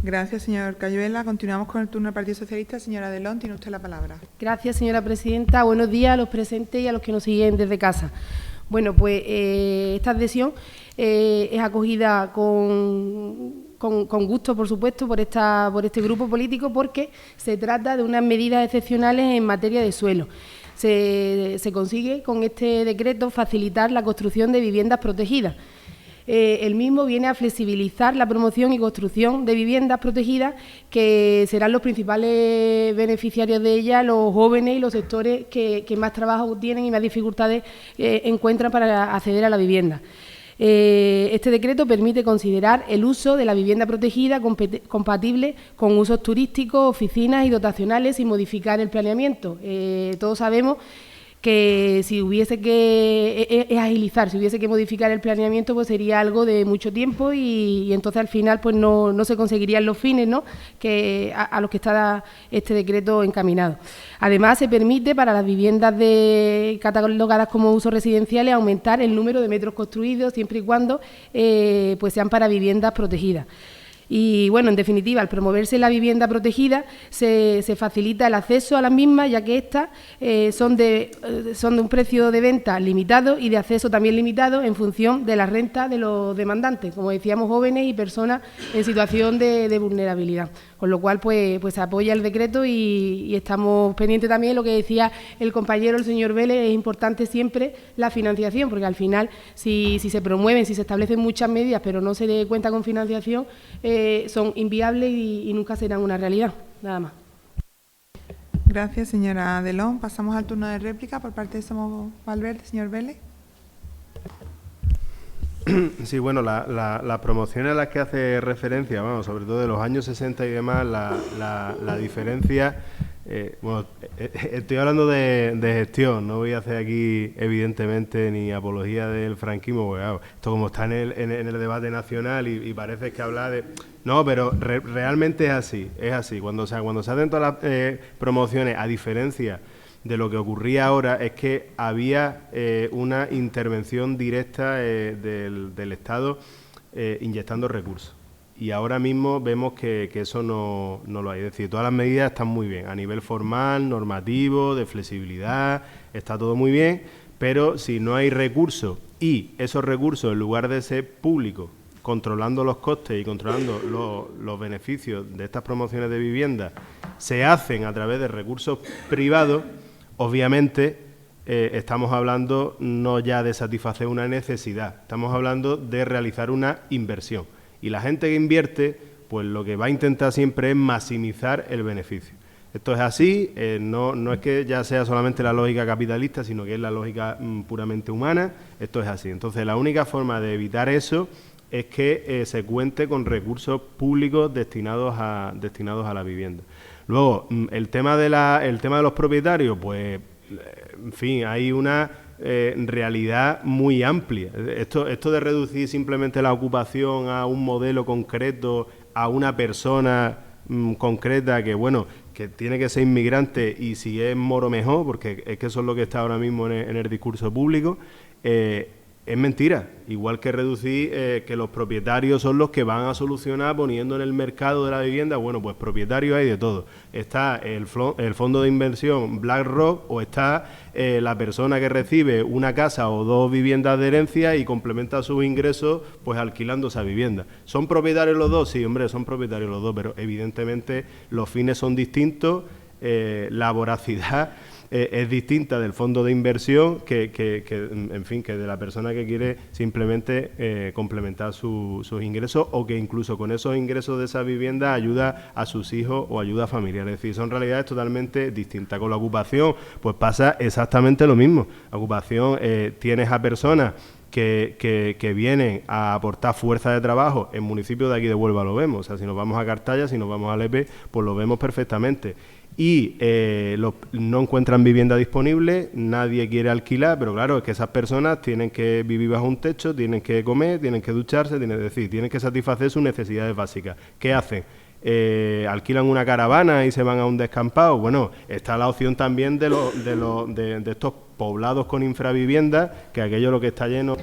Speaker 1: Gracias, señor Cayuela. Continuamos con el turno del Partido Socialista. Señora Delón, tiene usted la palabra.
Speaker 5: Gracias, señora presidenta. Buenos días a los presentes y a los que nos siguen desde casa. Bueno, pues esta adhesión es acogida con gusto, por supuesto, por este grupo político, porque se trata de unas medidas excepcionales en materia de suelo. Se consigue con este decreto facilitar la construcción de viviendas protegidas. El mismo viene a flexibilizar la promoción y construcción de viviendas protegidas, que serán los principales beneficiarios de ellas, los jóvenes y los sectores que más trabajo tienen y más dificultades encuentran para acceder a la vivienda. Este decreto permite considerar el uso de la vivienda protegida compatible con usos turísticos, oficinas y dotacionales sin modificar el planeamiento. Todos sabemos que si hubiese que agilizar, si hubiese que modificar el planeamiento, pues sería algo de mucho tiempo y entonces al final pues no se conseguirían los fines, ¿no?, que a los que está este decreto encaminado. Además, se permite para las viviendas catalogadas como usos residenciales aumentar el número de metros construidos siempre y cuando pues sean para viviendas protegidas. Y, bueno, en definitiva, al promoverse la vivienda protegida, se facilita el acceso a las mismas, ya que estas son de un precio de venta limitado y de acceso también limitado en función de la renta de los demandantes, como decíamos, jóvenes y personas en situación de vulnerabilidad. Con lo cual, pues se apoya el decreto y estamos pendientes también de lo que decía el compañero, el señor Vélez. Es importante siempre la financiación, porque al final, si se promueven, si se establecen muchas medidas, pero no se cuenta con financiación, son inviables y nunca serán una realidad. Nada más.
Speaker 1: Gracias, señora Delón. Pasamos al turno de réplica por parte de Somos Valverde. Señor Vélez.
Speaker 3: Sí, bueno, las promociones a las que hace referencia, bueno, sobre todo de los años 60 y demás, la diferencia, bueno, estoy hablando de gestión, no voy a hacer aquí evidentemente ni apología del franquismo, porque claro, esto como está en el debate nacional y parece que habla de... No, pero realmente es así, cuando se hacen todas las promociones, a diferencia de lo que ocurría ahora, es que había una intervención directa del Estado inyectando recursos. Y ahora mismo vemos que eso no lo hay. Es decir, todas las medidas están muy bien, a nivel formal, normativo, de flexibilidad, está todo muy bien, pero si no hay recursos y esos recursos, en lugar de ser públicos, controlando los costes y controlando los beneficios de estas promociones de vivienda, se hacen a través de recursos privados, obviamente estamos hablando no ya de satisfacer una necesidad, estamos hablando de realizar una inversión. Y la gente que invierte, pues lo que va a intentar siempre es maximizar el beneficio. Esto es así, no es que ya sea solamente la lógica capitalista, sino que es la lógica puramente humana, esto es así. Entonces, la única forma de evitar eso es que se cuente con recursos públicos destinados a la vivienda. Luego, el tema de los propietarios, pues, en fin, hay una realidad muy amplia. Esto de reducir simplemente la ocupación a un modelo concreto, a una persona concreta que, bueno, que tiene que ser inmigrante y si es moro mejor, porque es que eso es lo que está ahora mismo en el discurso público, es mentira. Igual que reducir que los propietarios son los que van a solucionar poniendo en el mercado de la vivienda, bueno, pues propietarios hay de todo. Está el fondo de inversión BlackRock o está la persona que recibe una casa o dos viviendas de herencia y complementa sus ingresos pues alquilando esa vivienda. ¿Son propietarios los dos? Sí, hombre, son propietarios los dos, pero evidentemente los fines son distintos, la voracidad es distinta del fondo de inversión que en fin, que de la persona que quiere simplemente complementar sus ingresos o que incluso con esos ingresos de esa vivienda ayuda a sus hijos o ayuda familiar. Es decir, son realidades totalmente distintas. Con la ocupación, pues pasa exactamente lo mismo. La ocupación, tienes a personas que vienen a aportar fuerza de trabajo. En municipios de aquí de Huelva lo vemos. O sea, si nos vamos a Cartaya, si nos vamos a Lepe, pues lo vemos perfectamente. Y no encuentran vivienda disponible, nadie quiere alquilar, pero claro, es que esas personas tienen que vivir bajo un techo, tienen que comer, tienen que ducharse, tienen que satisfacer sus necesidades básicas. ¿Qué hacen? ¿Alquilan una caravana y se van a un descampado? Bueno, está la opción también de estos poblados con infraviviendas, que aquello lo que está lleno...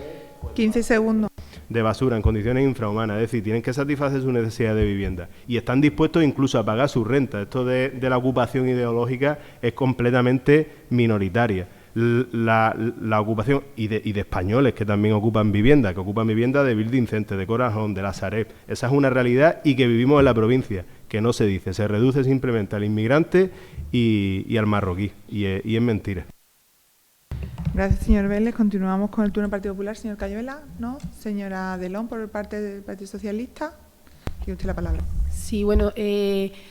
Speaker 1: 15 segundos.
Speaker 3: de basura en condiciones infrahumanas, es decir, tienen que satisfacer su necesidad de vivienda y están dispuestos incluso a pagar su renta. Esto de la ocupación ideológica es completamente minoritaria. La ocupación y de españoles que también ocupan vivienda, de Building Center, de Corazón, de la Sareb, esa es una realidad y que vivimos en la provincia, que no se dice, se reduce simplemente al inmigrante y al marroquí, y es mentira.
Speaker 1: Gracias, señor Vélez. Continuamos con el turno del Partido Popular. Señor Cayuela, ¿no? Señora Delón, por parte del Partido Socialista. Tiene usted la palabra.
Speaker 5: Sí, bueno,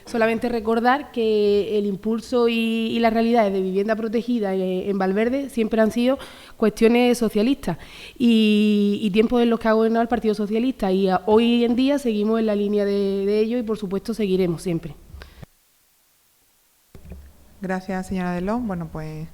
Speaker 5: solamente recordar que el impulso y las realidades de vivienda protegida en Valverde siempre han sido cuestiones socialistas y tiempos en los que ha gobernado el Partido Socialista, y hoy en día seguimos en la línea de ello y, por supuesto, seguiremos siempre.
Speaker 1: Gracias, señora Delón. Bueno, pues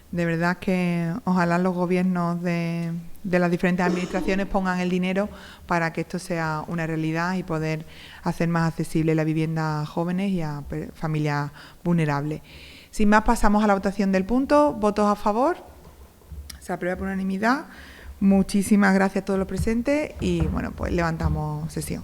Speaker 1: de verdad que ojalá los gobiernos de las diferentes administraciones pongan el dinero para que esto sea una realidad y poder hacer más accesible la vivienda a jóvenes y a familias vulnerables. Sin más, pasamos a la votación del punto. ¿Votos a favor? Se aprueba por unanimidad. Muchísimas gracias a todos los presentes y, bueno, pues levantamos sesión.